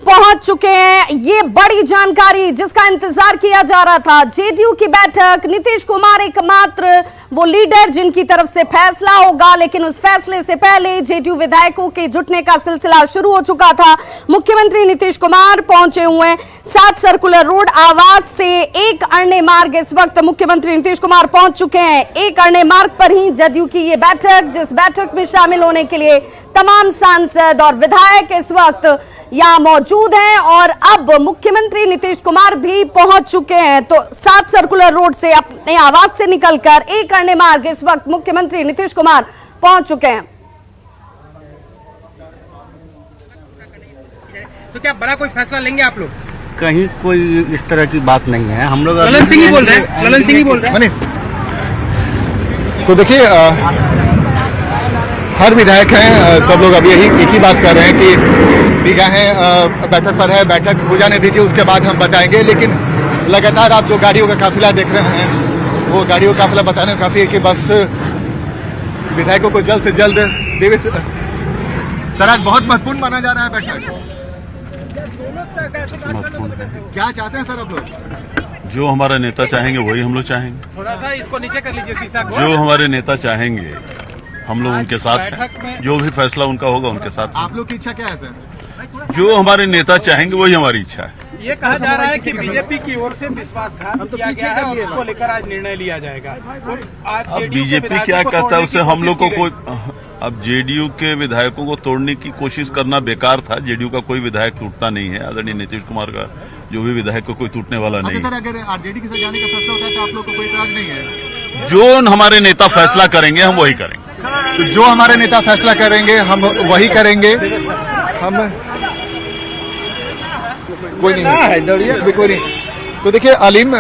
पहुंच चुके हैं। ये बड़ी जानकारी जिसका इंतजार किया जा रहा था। जेडीयू की बैठक, नीतीश कुमार एकमात्र वो लीडर जिनकी तरफ से फैसला होगा, लेकिन उस फैसले से पहले जेडीयू विधायकों के जुटने का सिलसिला शुरू हो चुका था। मुख्यमंत्री नीतीश कुमार पहुंचे हुए 7 सर्कुलर रोड आवास से एक अरण्य मार्ग इस वक्त मुख्यमंत्री नीतीश कुमार पहुंच चुके हैं। एक अरण्य मार्ग पर ही जदयू की ये बैठक, जिस बैठक में शामिल होने के लिए तमाम सांसद और विधायक इस वक्त यहाँ मौजूद हैं, और अब मुख्यमंत्री नीतीश कुमार भी पहुंच चुके हैं। तो 7 सर्कुलर रोड से अपने आवास से निकलकर एक अरण्य मार्ग इस वक्त मुख्यमंत्री नीतीश कुमार पहुंच चुके हैं। तो क्या बड़ा कोई फैसला लेंगे आप लोग? कहीं कोई इस तरह की बात नहीं है। हम लोग ललन सिंह ही बोल रहे हैं, ललन सिंह ही बोल रहे हैं। तो देखिए, हर विधायक हैं, सब लोग अभी एक ही बात कर रहे हैं कि निगाहें बैठक पर है, बैठक हो जाने दीजिए, उसके बाद हम बताएंगे। लेकिन लगातार आप जो गाड़ियों का काफिला देख रहे हैं, वो गाड़ियों का काफिला बताने में काफी है कि बस विधायकों को जल्द से जल्द देवे सर आज बहुत महत्वपूर्ण माना जा रहा है बैठक। महत्वपूर्ण है। क्या चाहते हैं सर आप लोग? जो हमारे नेता चाहेंगे वही हम लोग चाहेंगे। थोड़ा सा इसको नीचे कर लीजिए शीशा को। जो हमारे नेता चाहेंगे हम लोग उनके साथ हैं। जो भी फैसला उनका होगा उनके साथ हैं। आप लोग की इच्छा क्या है सर? जो हमारे नेता चाहेंगे वही हमारी इच्छा है। ये कहा जा रहा है कि बीजेपी की ओर से विश्वासघात किया गया है और उसको लेकर आज निर्णय लिया जाएगा। अब बीजेपी क्या कहता है उससे हम लोग को कोई, अब जेडीयू के विधायकों को तोड़ने की कोशिश करना बेकार था। जेडीयू का कोई विधायक टूटता नहीं है। आदरणीय नीतीश कुमार का जो भी विधायक को कोई टूटने वाला नहीं सर अगर आरजेडी के साथ जाने का फैसला होता है तो आप लोग को कोई इतराज नहीं है? जो हमारे नेता फैसला करेंगे हम वही करेंगे। तो जो हमारे नेता फैसला करेंगे हम वही करेंगे। हम कोई नहीं, इसमें कोई नहीं। तो देखिए अलीम,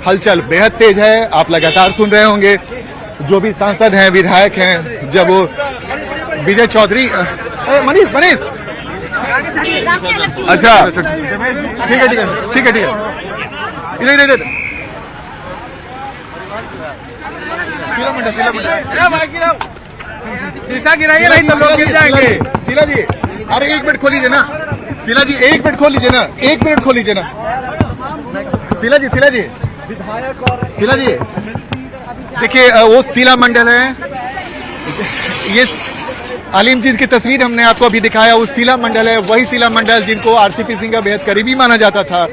हलचल बेहद तेज है। आप लगातार सुन रहे होंगे जो भी सांसद हैं, विधायक हैं, जब वो विजय चौधरी मनीष अच्छा ठीक है इधर शीशा गिराइए नहीं तो लोग गिर जाएंगे। शीला जी अरे 1 मिनट खोल लीजिए ना। शीला जी 1 मिनट खोल लीजिए ना। 1 मिनट खोल लीजिए ना। शीला जी देखिए वो शीला मंडल है। ये अलीम जी की तस्वीर हमने आपको अभी दिखाया, वो शीला मंडल है। वही शीला मंडल जिनको आरसीपी सिंह का बेहद करीबी माना जाता था,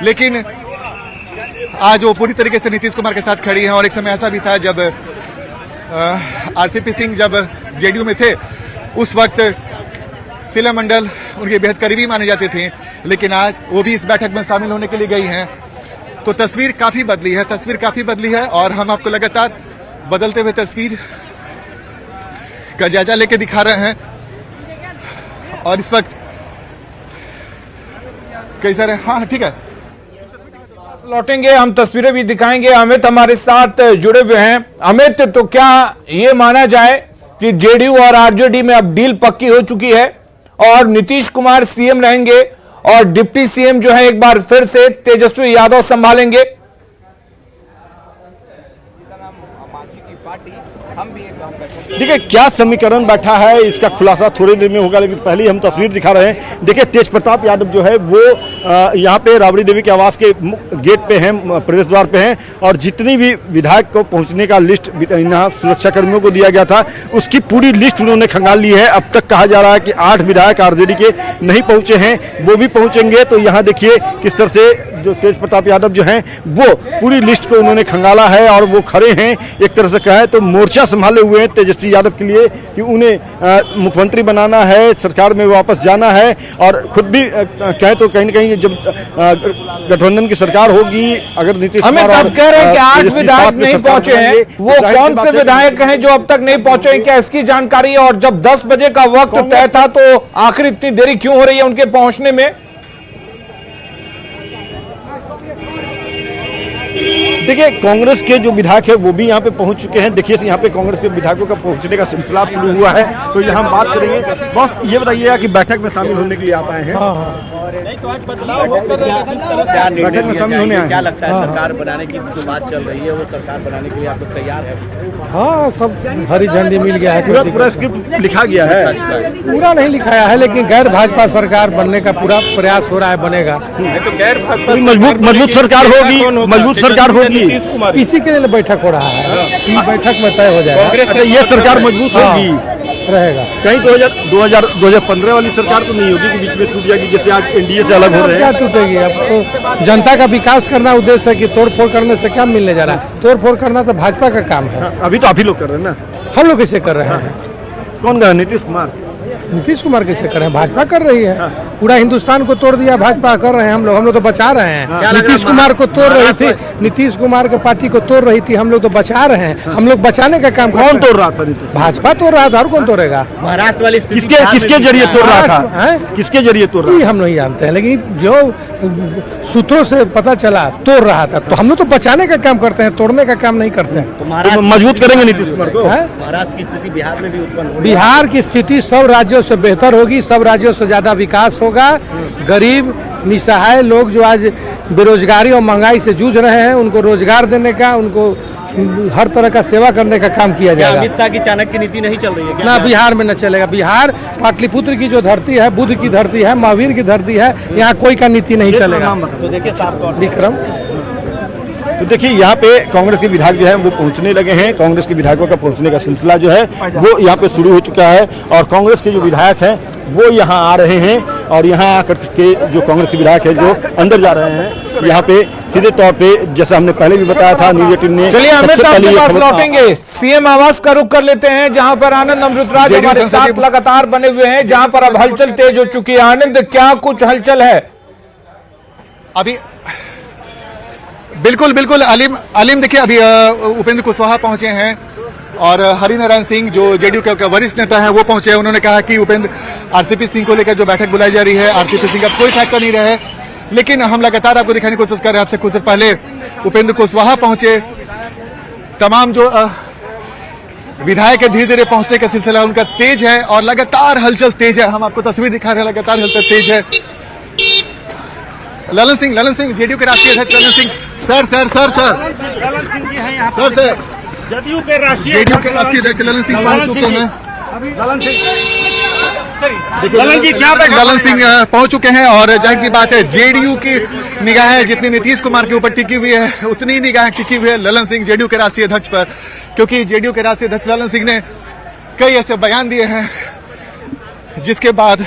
लेकिन आज वो पूरी तरीके से नीतीश कुमार के साथ खड़ी हैं। और एक समय ऐसा भी था जब आरसीपी सिंह जब जेडीयू में थे, उस वक्त शीला मंडल उनके बेहद करीबी माने जाते थे, लेकिन आज वो भी इस बैठक में शामिल होने के लिए गई हैं। तो तस्वीर काफी बदली है और हम आपको लगातार बदलते हुए तस्वीर का जायजा लेके दिखा रहे हैं। और इस वक्त कई सारे हाँ ठीक है लौटेंगे, हम तस्वीरें भी दिखाएंगे। अमित हमारे साथ जुड़े हुए हैं। अमित, तो क्या ये माना जाए कि जेडीयू और आरजेडी में अब डील पक्की हो चुकी है और नीतीश कुमार सीएम रहेंगे और डिप्टी सीएम जो है एक बार फिर से तेजस्वी यादव संभालेंगे? देखिए क्या समीकरण बैठा है इसका खुलासा थोड़ी देर में होगा, लेकिन पहले हम तस्वीर दिखा रहे हैं। देखिए तेज प्रताप यादव जो है वो यहाँ पे राबड़ी देवी के आवास के गेट पे हैं, प्रवेश द्वार पे हैं, और जितनी भी विधायक को पहुंचने का लिस्ट यहाँ सुरक्षा कर्मियों को दिया गया था उसकी पूरी लिस्ट उन्होंने खंगाल ली है। अब तक कहा जा रहा है कि 8 विधायक आरजेडी के नहीं पहुंचे हैं, वो भी पहुंचेंगे। तो यहाँ देखिए किस तरह से जो तेज प्रताप यादव जो हैं वो पूरी लिस्ट को उन्होंने खंगाला है और वो खड़े हैं, एक तरह से कहे तो मोर्चा संभाले हुए हैं तेजस्वी यादव के लिए कि उन्हें मुख्यमंत्री बनाना है, सरकार में वापस जाना है। और खुद भी कहे तो कहीं न कहीं जब गठबंधन की सरकार होगी, अगर नीतीश कुमार कह रहे हैं कि 8 विधायक नहीं पहुंचे हैं, वो कौन से विधायक हैं जो अब तक नहीं पहुंचे हैं, क्या इसकी जानकारी है? और जब 10 बजे का वक्त तय था तो आखिर इतनी देरी क्यों हो रही है उनके पहुंचने में? देखिए कांग्रेस के जो विधायक है वो भी यहाँ पे पहुंच चुके हैं। देखिए यहाँ पे कांग्रेस के विधायकों का पहुंचने का सिलसिला शुरू हुआ है। तो यहाँ बात करेंगे, बस ये बताइएगा कि बैठक में शामिल होने के लिए आप आए हैं। बैठक में शामिल होने आए, क्या लगता है सरकार बनाने की जो बात चल रही है वो सरकार बनाने के लिए आप लोग तैयार है? हाँ, सब हरी झंडी मिल गया है। पूरा स्क्रिप्ट लिखा गया है, पूरा नहीं लिखाया है, लेकिन गैर भाजपा सरकार बनने का पूरा प्रयास हो रहा है, बनेगा। तो गैर भाजपा मजबूत सरकार होगी, मजबूत सरकार होगी, इसी के लिए बैठक हो रहा है। इस बैठक में तय हो जाएगा ये सरकार मजबूत होगी, रहेगा। कहीं 2015 वाली सरकार तो नहीं होगी कि बीच में टूट जाएगी, जैसे आज एनडीए से अलग हो रहे हैं। क्या टूटेगी? अब तो जनता का विकास करना उद्देश्य है कि तोड़फोड़ करने से क्या मिलने जा रहा है? तोड़फोड़ करना तो भाजपा का काम है। अभी तो आप ही लोग कर रहे हैं ना, हम लोग इसे कर रहे हैं। कौन कर रहे हैं? नीतीश कुमार। नीतीश कुमार कैसे कर रहे हैं? भाजपा कर रही है। पूरा हिंदुस्तान को तोड़ दिया, भाजपा कर रहे हैं। हम लोग तो बचा रहे हैं। नीतीश कुमार को तोड़ रही थी, नीतीश कुमार के पार्टी को तोड़ रही थी, हम लोग तो बचा रहे हैं। हम लोग बचाने का काम कौन तोड़ रहा था? भाजपा तोड़ रहा था, और कौन तोड़ेगा? महाराष्ट्र वाली किसके जरिए तोड़ रहा था? किसके जरिए तोड़ रहा था? हम नहीं जानते हैं, लेकिन जो सूत्रों से पता चला तोड़ रहा था। तो हम लोग तो बचाने का काम करते हैं, तोड़ने का काम नहीं करते हैं। तो मजबूत करेंगे नीतीश कुमार को। महाराष्ट्र की स्थिति बिहार में भी उत्पन्न हो रही है। बिहार की स्थिति सब राज्यों से बेहतर होगी, सब राज्यों से ज्यादा विकास होगा। गरीब निसहाय लोग जो आज बेरोजगारी और महंगाई से जूझ रहे हैं, उनको रोजगार देने का, उनको हर तरह का सेवा करने का काम किया जाएगा। अमित शाह की चाणक्य नीति नहीं चल रही है क्या? ना, बिहार में न चलेगा। बिहार पाटलिपुत्र की जो धरती है, बुद्ध की धरती है, महावीर की धरती है, यहाँ कोई का नीति नहीं चलेगा। तो देखिए साफ तौर विक्रम, तो देखिए यहाँ पे कांग्रेस के विधायक जो है वो पहुंचने लगे हैं। कांग्रेस के विधायकों का पहुंचने का सिलसिला जो है वो यहाँ पे शुरू हो चुका है और कांग्रेस के जो विधायक हैं वो यहाँ आ रहे हैं और यहाँ आकर के जो कांग्रेस के विधायक है जो अंदर जा रहे हैं यहाँ पे सीधे तौर पे, जैसा हमने पहले भी बताया था न्यूज 18 ने। चलिए अमित आपके पास लौटेंगे। सीएम आवास का रुख कर लेते हैं, जहां पर आनंद अमृतराज हमारे साथ लगातार बने हुए हैं, जहां पर अब हलचल तेज हो चुकी है। आनंद, क्या कुछ हलचल है अभी? बिल्कुल बिल्कुल अलीम देखिए, अभी उपेंद्र कुशवाहा पहुंचे हैं और हरिनारायण सिंह जो जेडीयू के वरिष्ठ नेता हैं वो पहुंचे हैं। उन्होंने कहा कि उपेंद्र आरसीपी सिंह को लेकर जो बैठक बुलाई जा रही है, आरसीपी सिंह का कोई फैक्टर नहीं रहा है, लेकिन हम लगातार आपको दिखाने की कोशिश कर रहे हैं। आपसे कुछ देर पहले उपेंद्र कुशवाहा पहुंचे, तमाम जो विधायक धीरे धीरे पहुंचने का सिलसिला उनका तेज है और लगातार हलचल तेज है। हम आपको तस्वीर दिखा रहे हैं, लगातार हलचल तेज है। ललन सिंह जेडीयू के राष्ट्रीय अध्यक्ष ललन सिंह, सर ललन सिंह जी हैं यहाँ सर जेडीयू के राष्ट्रीय अध्यक्ष ललन सिंह पहुंच चुके हैं। ललन सिंह पहुंच चुके हैं और जाहिर सी बात है जेडीयू की निगाहें जितनी नीतीश कुमार के ऊपर टिकी हुई है उतनी निगाहें टिकी हुई है ललन सिंह जेडीयू के राष्ट्रीय अध्यक्ष पर, क्योंकि जेडीयू के राष्ट्रीय अध्यक्ष ललन सिंह ने कई ऐसे बयान दिए हैं जिसके बाद।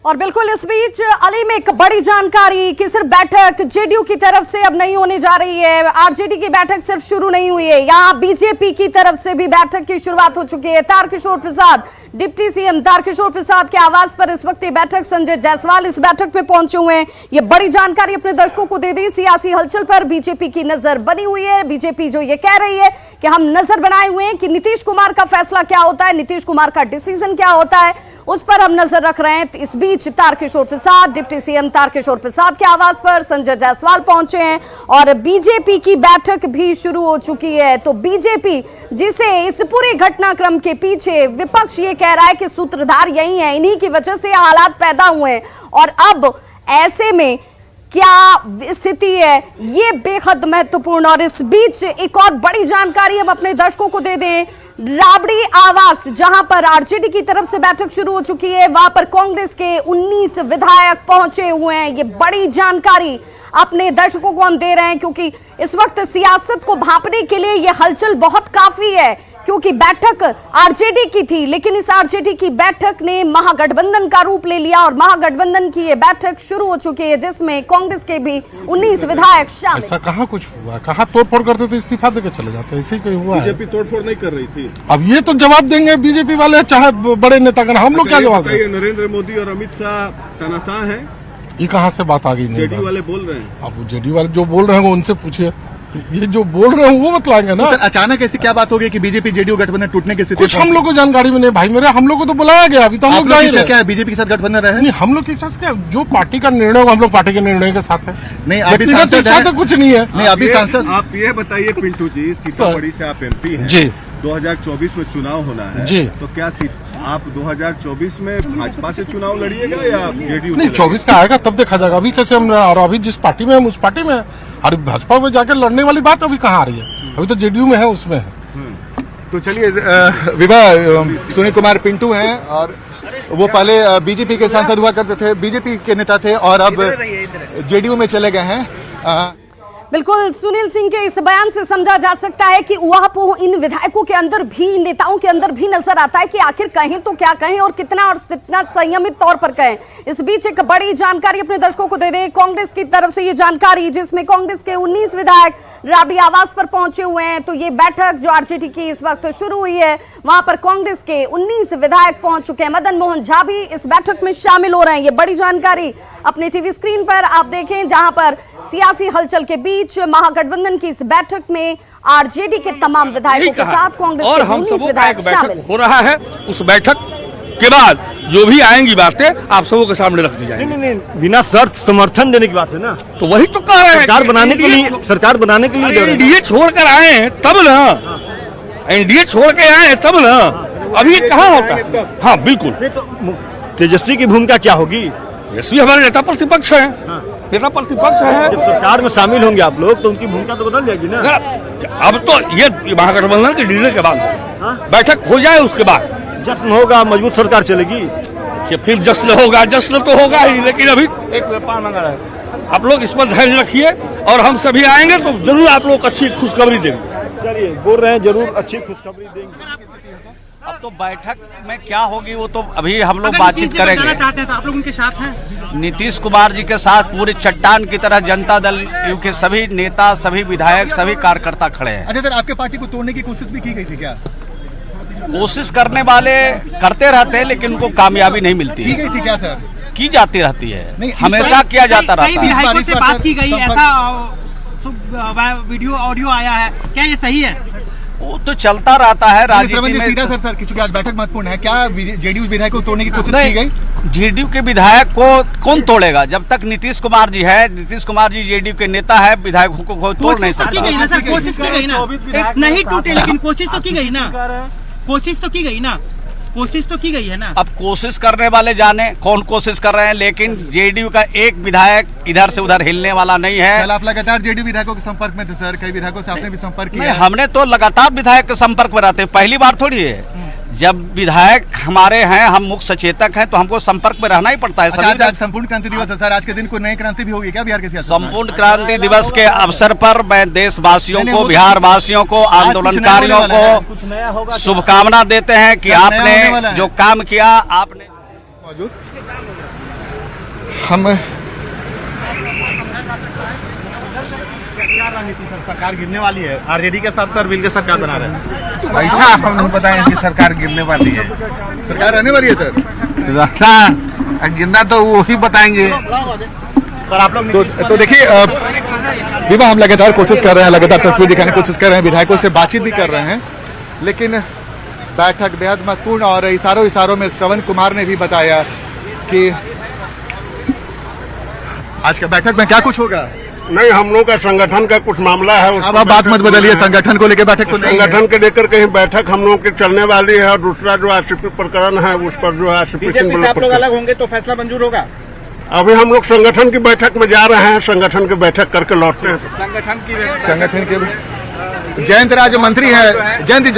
और बिल्कुल इस बीच अलीम, एक बड़ी जानकारी कि सिर्फ बैठक जेडीयू की तरफ से अब नहीं होने जा रही है। आरजेडी की बैठक सिर्फ शुरू नहीं हुई है, यहाँ बीजेपी की तरफ से भी बैठक की शुरुआत हो चुकी है। तारकिशोर प्रसाद, डिप्टी सीएम तारकिशोर प्रसाद के आवास पर इस वक्त ये बैठक, संजय जायसवाल इस बैठक में पहुंचे हुए हैं। ये बड़ी जानकारी अपने दर्शकों को दे दी। सियासी हलचल पर बीजेपी की नजर बनी हुई है। बीजेपी जो ये कह रही है कि हम नजर बनाए हुए हैं कि नीतीश कुमार का फैसला क्या होता है, नीतीश कुमार का डिसीजन क्या होता है, उस पर हम नजर रख रहे हैं। तो इस बीच तारकिशोर प्रसाद, डिप्टी सीएम तारकिशोर प्रसाद के आवास पर संजय जायसवाल पहुंचे हैं और बीजेपी की बैठक भी शुरू हो चुकी है। तो बीजेपी, जिसे इस पूरे घटनाक्रम के पीछे विपक्ष ये कह रहा है कि सूत्रधार यही है, इन्हीं की वजह से हालात पैदा हुए हैं और अब ऐसे में क्या स्थिति है, ये बेहद महत्वपूर्ण। और इस बीच एक और बड़ी जानकारी हम अपने दर्शकों को दे दें। राबड़ी आवास, जहां पर आरजेडी की तरफ से बैठक शुरू हो चुकी है, वहां पर कांग्रेस के 19 विधायक पहुंचे हुए हैं। ये बड़ी जानकारी अपने दर्शकों को हम दे रहे हैं क्योंकि इस वक्त सियासत को भांपने के लिए ये हलचल बहुत काफी है, क्योंकि बैठक आरजेडी की थी, लेकिन इस आरजेडी की बैठक ने महागठबंधन का रूप ले लिया और महागठबंधन की ये बैठक शुरू हो चुकी है जिसमें कांग्रेस के भी 19 विधायक शामिल। ऐसा कहाँ कुछ हुआ, कहाँ तोड़फोड़ करते थे इस्तीफा देकर चले जाते, ऐसे ही कोई हुआ है? बीजेपी तोड़फोड़ नहीं कर रही थी। अब ये तो जवाब देंगे बीजेपी वाले, चाहे बड़े नेतागण, हम लोग क्या जवाब देंगे? नरेंद्र मोदी और अमित शाह तानाशाह है, ये कहाँ से बात आ गई? जेडीयू वाले बोल रहे हैं। अब जेडीयू वाले जो बोल रहे हैं वो उनसे पूछिए, ये जो बोल रहे हैं वो बतलाएंगे ना। तो अचानक ऐसी क्या बात हो गई कि बीजेपी जेडीयू गठबंधन टूटने की स्थिति? कुछ हम लोग को जानकारी में नहीं भाई मेरे, हम लोग को तो बुलाया गया, अभी तो हम लोग जाएंगे। क्या है बीजेपी के साथ गठबंधन रहे? नहीं, हम लोग की इच्छा से क्या, जो पार्टी का निर्णय हो हम लोग पार्टी के निर्णय के साथ है। नहीं, व्यक्तिगत इच्छा तो कुछ नहीं है। नहीं, अभी सांसद आप ये बताइए पिंटू जी, सीतामढ़ी से आप एमपी हैं जी, 2024 में चुनाव होना है जी, तो क्या आप 2024 में भाजपा से चुनाव लड़िएगा या जेडीयू? नहीं, 24 का आएगा तब देखा जाएगा। अभी कैसे हम, और अभी जिस पार्टी में हम उस पार्टी में, और भाजपा में जाकर लड़ने वाली बात अभी कहाँ आ रही है? अभी तो जेडीयू में है, उसमें है। तो चलिए, सुनील कुमार पिंटू हैं और वो पहले बीजेपी के सांसद हुआ करते थे, बीजेपी के नेता थे और अब जेडीयू में चले गए हैं। बिल्कुल, सुनील सिंह के इस बयान से समझा जा सकता है कि ऊहापोह इन विधायकों के अंदर भी, नेताओं के अंदर भी नजर आता है कि आखिर कहें तो क्या कहें और कितना संयमित तौर पर कहें। इस बीच एक बड़ी जानकारी अपने दर्शकों को दे दें, कांग्रेस की तरफ से ये जानकारी, जिसमें कांग्रेस के 19 विधायक राबड़ी आवास पर पहुंचे हुए हैं। तो ये बैठक जो आरजेडी की इस वक्त शुरू हुई है, वहां पर कांग्रेस के 19 विधायक पहुंच चुके हैं। मदन मोहन झा भी इस बैठक में शामिल हो रहे हैं। ये बड़ी जानकारी अपने टीवी स्क्रीन पर आप देखें, जहां पर सियासी हलचल के बीच महागठबंधन की इस बैठक में आरजेडी के तमाम विधायकों के साथ कांग्रेस और के हम 19 सबों का विधायक एक शामिल बैठक हो रहा है। उस बैठक के बाद जो भी आएंगी बातें आप सबों के सामने रख दी जाएंगी। नहीं, बिना शर्त समर्थन देने की बात है ना, तो वही तो कह रहे हैं सरकार बनाने के लिए, सरकार बनाने के लिए एनडीए छोड़कर आए हैं तब ना, एनडीए छोड़ के आए हैं तब ना, अभी ये कहाँ होता है। हाँ बिल्कुल, तेजस्वी की भूमिका क्या होगी? तेजस्वी हमारे नेता प्रतिपक्ष है, नेता प्रतिपक्ष है। जब सरकार में शामिल होंगे आप लोग तो उनकी भूमिका तो बदल जाएगी ना। अब तो ये महागठबंधन के निर्णय के बाद बैठक हो जाए, उसके बाद जश्न होगा, मजबूत सरकार चलेगी। कि फिर जश्न होगा, जश्न तो होगा ही, लेकिन अभी एक व्यापार मंगा रहा है। आप लोग इस पर धैर्य रखिए और हम सभी आएंगे तो जरूर आप लोग अच्छी खुशखबरी देंगे। चलिए, बोल रहे हैं जरूर अच्छी खुशखबरी देंगे। अब तो बैठक में क्या होगी वो तो अभी हम लोग बातचीत करेंगे। चाहते हैं तो आप लोग उनके साथ हैं। नीतीश कुमार जी के साथ पूरी चट्टान की तरह जनता दल के सभी नेता, सभी विधायक, सभी कार्यकर्ता खड़े हैं। अच्छा सर, आपके पार्टी को तोड़ने की कोशिश भी की गई थी क्या? कोशिश करने वाले करते रहते हैं लेकिन उनको कामयाबी नहीं मिलती की गई थी क्या सर? की जाती रहती है, हमेशा किया जाता रहता है। विधायकों से बात की गई, ऐसा वीडियो ऑडियो आया है, क्या ये सही है? वो तो चलता रहता है राजनीति में। सीधा सर, क्योंकि आज बैठक महत्वपूर्ण है, क्या जेडीयू विधायक को तोड़ने की कोशिश की गई? जेडीयू के विधायक को कौन तोड़ेगा? जब तक नीतीश कुमार जी है, नीतीश कुमार जी जेडीयू के नेता है, विधायकों को कोई तोड़ नहीं सकता। कोशिश की गई ना, नहीं टूटे, लेकिन कोशिश तो की गई ना, कोशिश तो की गई ना, कोशिश तो की गई है ना। अब कोशिश करने वाले जाने कौन कोशिश कर रहे हैं, लेकिन जेडीयू का एक विधायक इधर से उधर हिलने वाला नहीं है। आप लगातार जेडीयू विधायकों के संपर्क में थे सर, कई विधायकों से आपने भी संपर्क किया? हमने तो लगातार विधायक के संपर्क में रहते हैं, पहली बार थोड़ी है। जब विधायक हमारे हैं, हम मुख्य सचेतक हैं, तो हमको संपर्क में रहना ही पड़ता है। आज संपूर्ण क्रांति दिवस है सर, आज के दिन कोई नई क्रांति भी होगी क्या बिहार के सियासत में? संपूर्ण क्रांति दिवस के अवसर पर मैं देशवासियों को, बिहार वासियों को, आंदोलनकारियों को शुभकामना देते हैं कि आपने जो काम किया, आपने मौजूद हम सरकार गिरने वाली है, आरजेडी के साथ सर मिलकर सरकार बना रहे हैं। ऐसा हम नहीं बताएं कि सरकार गिरने वाली है। सरकार रहने वाली है सर, रास्ता गिरना तो वो ही बताएंगे। सर आप लोग तो देखिए, विवाह हम लगातार कोशिश कर रहे हैं, लगातार तस्वीर दिखाने की कोशिश कर रहे हैं, विधायकों से बातचीत भी कर रहे हैं, लेकिन बैठक बेहद महत्वपूर्ण। और इशारों में श्रवण कुमार ने भी बताया कि आज का बैठक में क्या कुछ होगा। नहीं, हम लोग का संगठन का कुछ मामला है। अब आप बात मत बदलिए, संगठन को लेकर बैठक को नहीं है। संगठन के लेकर कहीं बैठक हम लोग की चलने वाली है, और दूसरा जो आरसीपी प्रकरण है उस पर जो है बीजेपी से आप लोग अलग होंगे तो फैसला मंजूर होगा। अभी हम लोग संगठन की बैठक में जा रहे हैं, संगठन की बैठक करके लौटते हैं। संगठन के जयंत राज मंत्री है, जयंत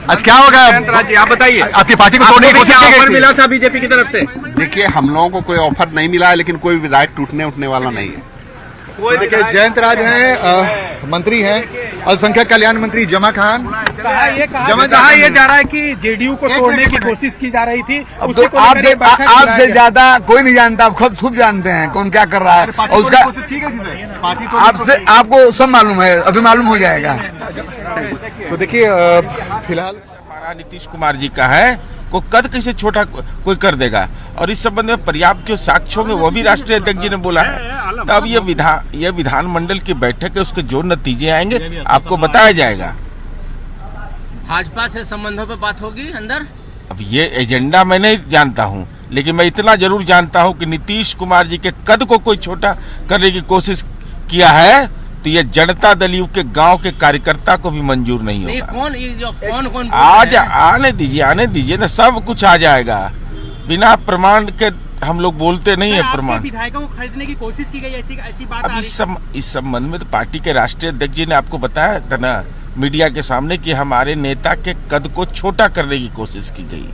आज क्या होगा? आप बताइए, आपकी पार्टी को तोड़ने की कोशिश की गई थी? मिला था बीजेपी की तरफ से? देखिए, हम लोगों को कोई ऑफर नहीं मिला है, लेकिन कोई विधायक टूटने उठने वाला नहीं है। देखिए, जयंत राज हैं, मंत्री हैं, अल्पसंख्यक कल्याण मंत्री जमा खान। कहा यह जा रहा है कि जेडीयू को तोड़ने की कोशिश की जा रही थी। तो आपसे ज्यादा कोई नहीं जानता, आप खूब जानते हैं कौन क्या कर रहा है, और उसका आपसे आपको सब मालूम है, अभी मालूम हो जाएगा। तो देखिए, फिलहाल हमारा नीतीश कुमार जी का है, को कद कैसे छोटा कोई कर देगा, और इस संबंध में पर्याप्त जो साक्ष्यों में वो भी राष्ट्रीय अध्यक्ष जी ने बोला है। तब ये विधानमंडल की बैठक है, उसके जो नतीजे आएंगे आपको बताया जाएगा। भाजपा से संबंधों पे बात होगी अंदर? अब ये एजेंडा मैं नहीं जानता हूँ, लेकिन मैं इतना जरूर जानता हूँ कि नीतीश कुमार जी के कद को कोई छोटा करने की कोशिश किया है तो ये जनता दल यू के गांव के कार्यकर्ता को भी मंजूर नहीं होगा। कौन आज आने दीजिए ना, सब कुछ आ जाएगा। बिना प्रमाण के हम लोग बोलते नहीं है। प्रमाण विधायकों को खरीदने की कोशिश की गई, ऐसी बात अब इस संबंध में तो पार्टी के राष्ट्रीय अध्यक्ष जी ने आपको बताया था ना मीडिया के सामने कि हमारे नेता के कद को छोटा करने की कोशिश की गई,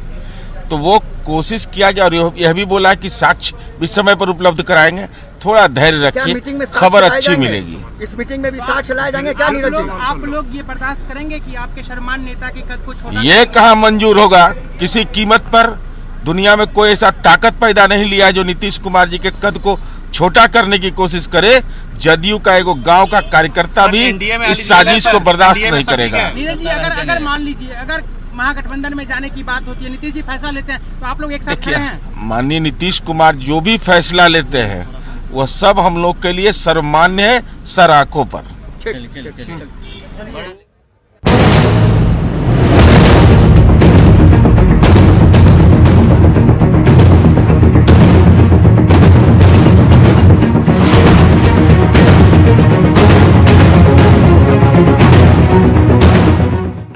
तो वो कोशिश किया जाए और यह भी बोला कि साक्ष्य भी समय पर उपलब्ध कराएंगे। थोड़ा धैर्य रखिए, खबर अच्छी मिलेगी। इस मीटिंग में भी साक्ष्य लाए जाएंगे क्या? आप लोग ये बर्दाश्त करेंगे कि आपके शर्मान नेता के कद को छोटा? ये कहाँ मंजूर होगा किसी कीमत पर। दुनिया में कोई ऐसा ताकत पैदा नहीं लिया जो नीतीश कुमार जी के कद को छोटा करने की कोशिश करे। जदयू का एगो गांव का कार्यकर्ता भी इस साजिश को बर्दाश्त नहीं करेगा। नीरज जी, अगर मान लीजिए अगर महागठबंधन में जाने की बात होती है, नीतीश जी फैसला लेते हैं, तो आप लोग एक साथ खड़े हैं? माननीय नीतीश कुमार जो भी फैसला लेते हैं वह सब हम लोग के लिए सर्वमान्य है, सर आंखों पर।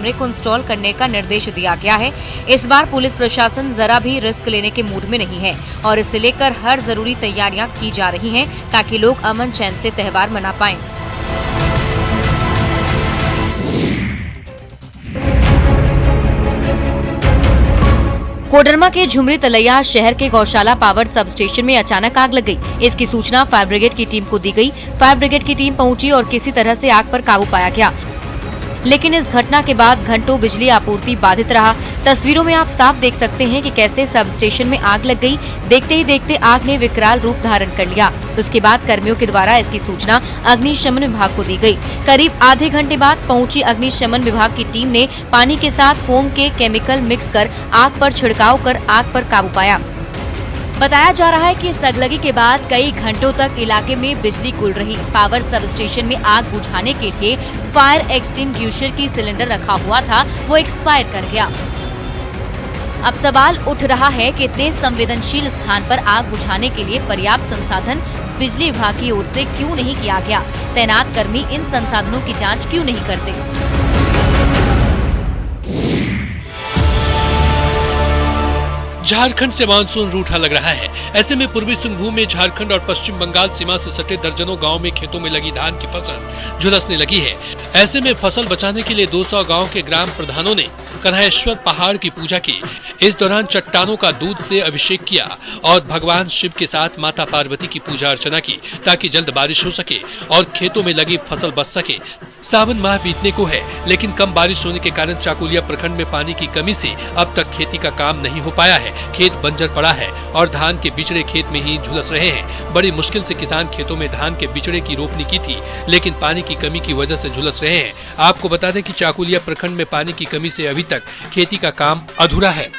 को इंस्टॉल करने का निर्देश दिया गया है। इस बार पुलिस प्रशासन जरा भी रिस्क लेने के मूड में नहीं है और इसे लेकर हर जरूरी तैयारियां की जा रही हैं ताकि लोग अमन चैन से त्योहार मना पाएं। कोडरमा के झुमरी तलैया शहर के गौशाला पावर सब स्टेशन में अचानक आग लग गई। इसकी सूचना फायर ब्रिगेड की टीम को दी गई। फायर ब्रिगेड की टीम पहुंची और किसी तरह से आग पर काबू पाया गया, लेकिन इस घटना के बाद घंटों बिजली आपूर्ति बाधित रहा। तस्वीरों में आप साफ देख सकते हैं कि कैसे सब स्टेशन में आग लग गई। देखते ही देखते आग ने विकराल रूप धारण कर लिया। उसके बाद कर्मियों के द्वारा इसकी सूचना अग्निशमन विभाग को दी गई। करीब आधे घंटे बाद पहुंची अग्निशमन विभाग की टीम ने पानी के साथ फोम के केमिकल मिक्स कर आग पर छिड़काव कर आग पर काबू पाया। बताया जा रहा है कि इस अगलगी के बाद कई घंटों तक इलाके में बिजली गुल रही। पावर सब स्टेशन में आग बुझाने के लिए फायर एक्सटिंग्विशर की सिलेंडर रखा हुआ था, वो एक्सपायर कर गया। अब सवाल उठ रहा है कि तेज संवेदनशील स्थान पर आग बुझाने के लिए पर्याप्त संसाधन बिजली विभाग की ओर से क्यों नहीं किया गया? तैनात कर्मी इन संसाधनों की जांच क्यों नहीं करते? झारखंड से मानसून रूठा लग रहा है। ऐसे में पूर्वी सिंहभूम में झारखंड और पश्चिम बंगाल सीमा से सटे दर्जनों गांव में खेतों में लगी धान की फसल झुलसने लगी है। ऐसे में फसल बचाने के लिए 200 गांव के ग्राम प्रधानों ने कन्हैश्वर पहाड़ की पूजा की। इस दौरान चट्टानों का दूध से अभिषेक किया और भगवान शिव के साथ माता पार्वती की पूजा अर्चना की ताकि जल्द बारिश हो सके और खेतों में लगी फसल बच सके। सावन माह बीतने को है, लेकिन कम बारिश होने के कारण चाकुलिया प्रखंड में पानी की कमी से अब तक खेती का काम नहीं हो पाया है। खेत बंजर पड़ा है और धान के बिचड़े खेत में ही झुलस रहे हैं। बड़ी मुश्किल से किसान खेतों में धान के बिचड़े की रोपनी की थी, लेकिन पानी की कमी की वजह से झुलस रहे हैं। आपको बता दें कि चाकुलिया प्रखंड में पानी की कमी से अभी तक खेती का काम अधूरा है।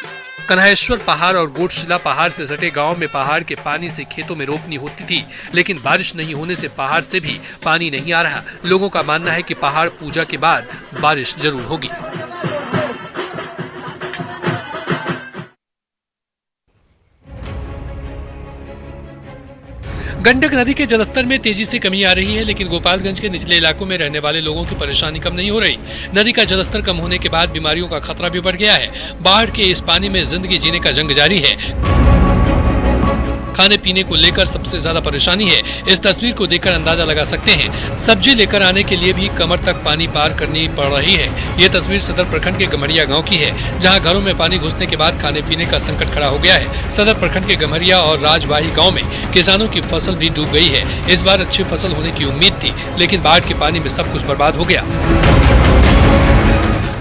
कन्हैश्वर पहाड़ और गोटशिला पहाड़ से सटे गांव में पहाड़ के पानी से खेतों में रोपनी होती थी, लेकिन बारिश नहीं होने से पहाड़ से भी पानी नहीं आ रहा। लोगों का मानना है कि पहाड़ पूजा के बाद बारिश जरूर होगी। गंडक नदी के जलस्तर में तेजी से कमी आ रही है, लेकिन गोपालगंज के निचले इलाकों में रहने वाले लोगों की परेशानी कम नहीं हो रही। नदी का जलस्तर कम होने के बाद बीमारियों का खतरा भी बढ़ गया है। बाढ़ के इस पानी में जिंदगी जीने का जंग जारी है। खाने पीने को लेकर सबसे ज्यादा परेशानी है। इस तस्वीर को देखकर अंदाजा लगा सकते हैं। सब्जी लेकर आने के लिए भी कमर तक पानी पार करनी पड़ रही है। ये तस्वीर सदर प्रखंड के गम्हरिया गांव की है, जहां घरों में पानी घुसने के बाद खाने पीने का संकट खड़ा हो गया है। सदर प्रखंड के गम्हरिया और राजवाही गाँव में किसानों की फसल भी डूब गई है। इस बार अच्छी फसल होने की उम्मीद थी, लेकिन बाढ़ के पानी में सब कुछ बर्बाद हो गया।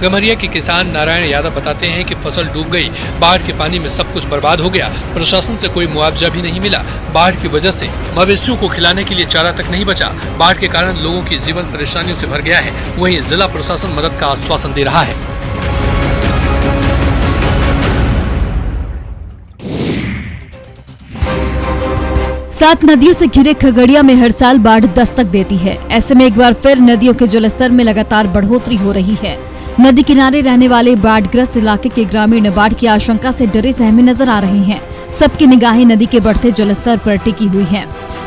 गम्हरिया के किसान नारायण यादव बताते हैं कि फसल डूब गई, बाढ़ के पानी में सब कुछ बर्बाद हो गया। प्रशासन से कोई मुआवजा भी नहीं मिला। बाढ़ की वजह से मवेशियों को खिलाने के लिए चारा तक नहीं बचा। बाढ़ के कारण लोगों की जीवन परेशानियों से भर गया है। वहीं जिला प्रशासन मदद का आश्वासन दे रहा है। 7 नदियों से घिरे खगड़िया में हर साल बाढ़ दस्तक देती है। ऐसे में एक बार फिर नदियों के जलस्तर में लगातार बढ़ोतरी हो रही है। नदी किनारे रहने वाले बाढ़ग्रस्त इलाके के ग्रामीण बाढ़ की आशंका से डरे सहमे नजर आ रहे हैं। सबकी निगाहें नदी के बढ़ते जलस्तर पर टिकी हुई हैं।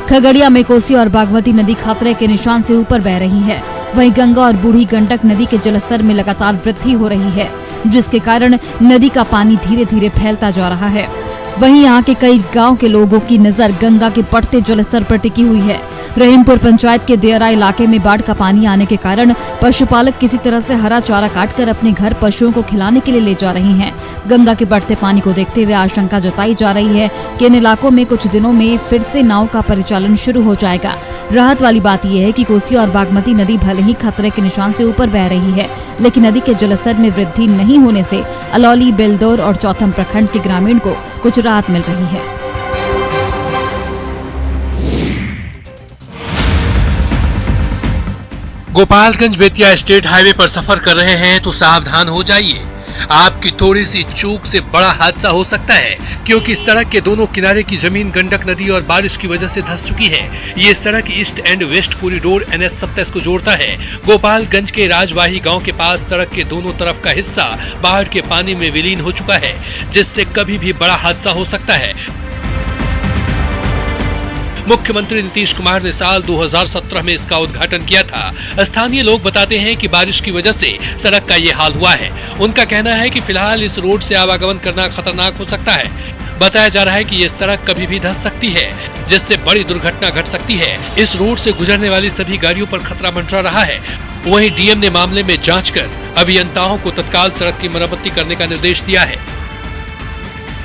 खगड़िया में कोसी और बागमती नदी खतरे के निशान से ऊपर बह रही है। वहीं गंगा और बूढ़ी गंडक नदी के जलस्तर में लगातार वृद्धि हो रही है, जिसके कारण नदी का पानी धीरे धीरे फैलता जा रहा है। वहीं यहाँ के कई गांव के लोगों की नजर गंगा के बढ़ते जलस्तर पर टिकी हुई है। रहीमपुर पंचायत के देयरा इलाके में बाढ़ का पानी आने के कारण पशुपालक किसी तरह से हरा चारा काटकर अपने घर पशुओं को खिलाने के लिए ले जा रही हैं। गंगा के बढ़ते पानी को देखते हुए आशंका जताई जा रही है कि इन इलाकों में कुछ दिनों में फिर से नाव का परिचालन शुरू हो जाएगा। राहत वाली बात यह है कि कोसी और बागमती नदी भले ही खतरे के निशान से ऊपर बह रही है, लेकिन नदी के जलस्तर में वृद्धि नहीं होने से अलौली, बेलदौर और चौथम प्रखंड के ग्रामीण को कुछ राहत मिल रही है। गोपालगंज बेतिया स्टेट हाईवे पर सफर कर रहे हैं तो सावधान हो जाइए। आपकी थोड़ी सी चूक से बड़ा हादसा हो सकता है, क्योंकि सड़क के दोनों किनारे की जमीन गंडक नदी और बारिश की वजह से धंस चुकी है। ये सड़क east and west corridor NH27 को जोड़ता है। गोपालगंज के राजवाही गांव के पास सड़क के दोनों तरफ का हिस्सा बाढ़ के पानी में विलीन हो चुका है, जिससे कभी भी बड़ा हादसा हो सकता है। मुख्यमंत्री नीतीश कुमार ने साल 2017 में इसका उद्घाटन किया था। स्थानीय लोग बताते हैं कि बारिश की वजह से सड़क का ये हाल हुआ है। उनका कहना है कि फिलहाल इस रोड से आवागमन करना खतरनाक हो सकता है। बताया जा रहा है कि ये सड़क कभी भी धंस सकती है, जिससे बड़ी दुर्घटना घट सकती है। इस रोड से गुजरने वाली सभी गाड़ियों पर खतरा मंडरा रहा है। वहीं डीएम ने मामले में जाँच कर अभियंताओं को तत्काल सड़क की मरम्मती करने का निर्देश दिया है।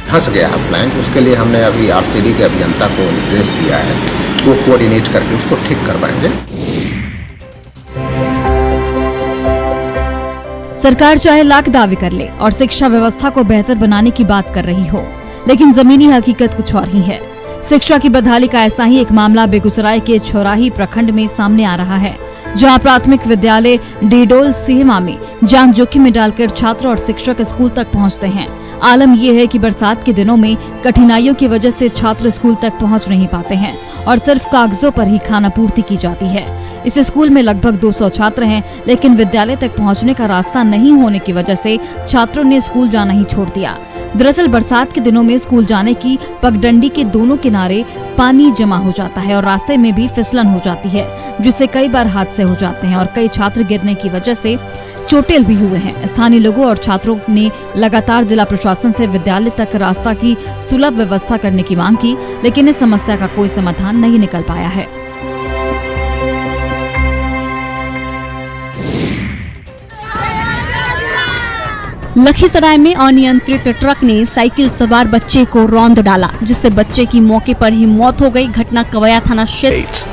धंस गया है फ्लैंक, उसके लिए हमने अभी आरसीडी के अभियंता को निर्देश दिया है, वो कोऑर्डिनेट करके उसको ठीक करवाएंगे। सरकार चाहे लाख दावे कर ले और शिक्षा व्यवस्था को बेहतर बनाने की बात कर रही हो, लेकिन जमीनी हकीकत कुछ और ही है। शिक्षा की बदहाली का ऐसा ही एक मामला बेगूसराय के छौराही प्रखंड में सामने आ रहा है, जहां प्राथमिक विद्यालय डीडोल सिहमा में जान जोखिम में डालकर छात्र और शिक्षक स्कूल तक पहुंचते हैं। आलम यह है कि बरसात के दिनों में कठिनाइयों की वजह से छात्र स्कूल तक पहुंच नहीं पाते हैं और सिर्फ कागजों पर ही खाना पूर्ति की जाती है। इस स्कूल में लगभग 200 छात्र हैं, लेकिन विद्यालय तक पहुंचने का रास्ता नहीं होने की वजह से छात्रों ने स्कूल जाना ही छोड़ दिया। दरअसल बरसात के दिनों में स्कूल जाने की पगडंडी के दोनों किनारे पानी जमा हो जाता है और रास्ते में भी फिसलन हो जाती है, जिससे कई बार हादसे हो जाते हैं और कई छात्र गिरने की वजह से चोटिल भी हुए हैं। स्थानीय लोगों और छात्रों ने लगातार जिला प्रशासन से विद्यालय तक रास्ता की सुलभ व्यवस्था करने की मांग की, लेकिन इस समस्या का कोई समाधान नहीं निकल पाया है। लखीसराय में अनियंत्रित ट्रक ने साइकिल सवार बच्चे को रौंद डाला, जिससे बच्चे की मौके पर ही मौत हो गई। घटना कवया थाना क्षेत्र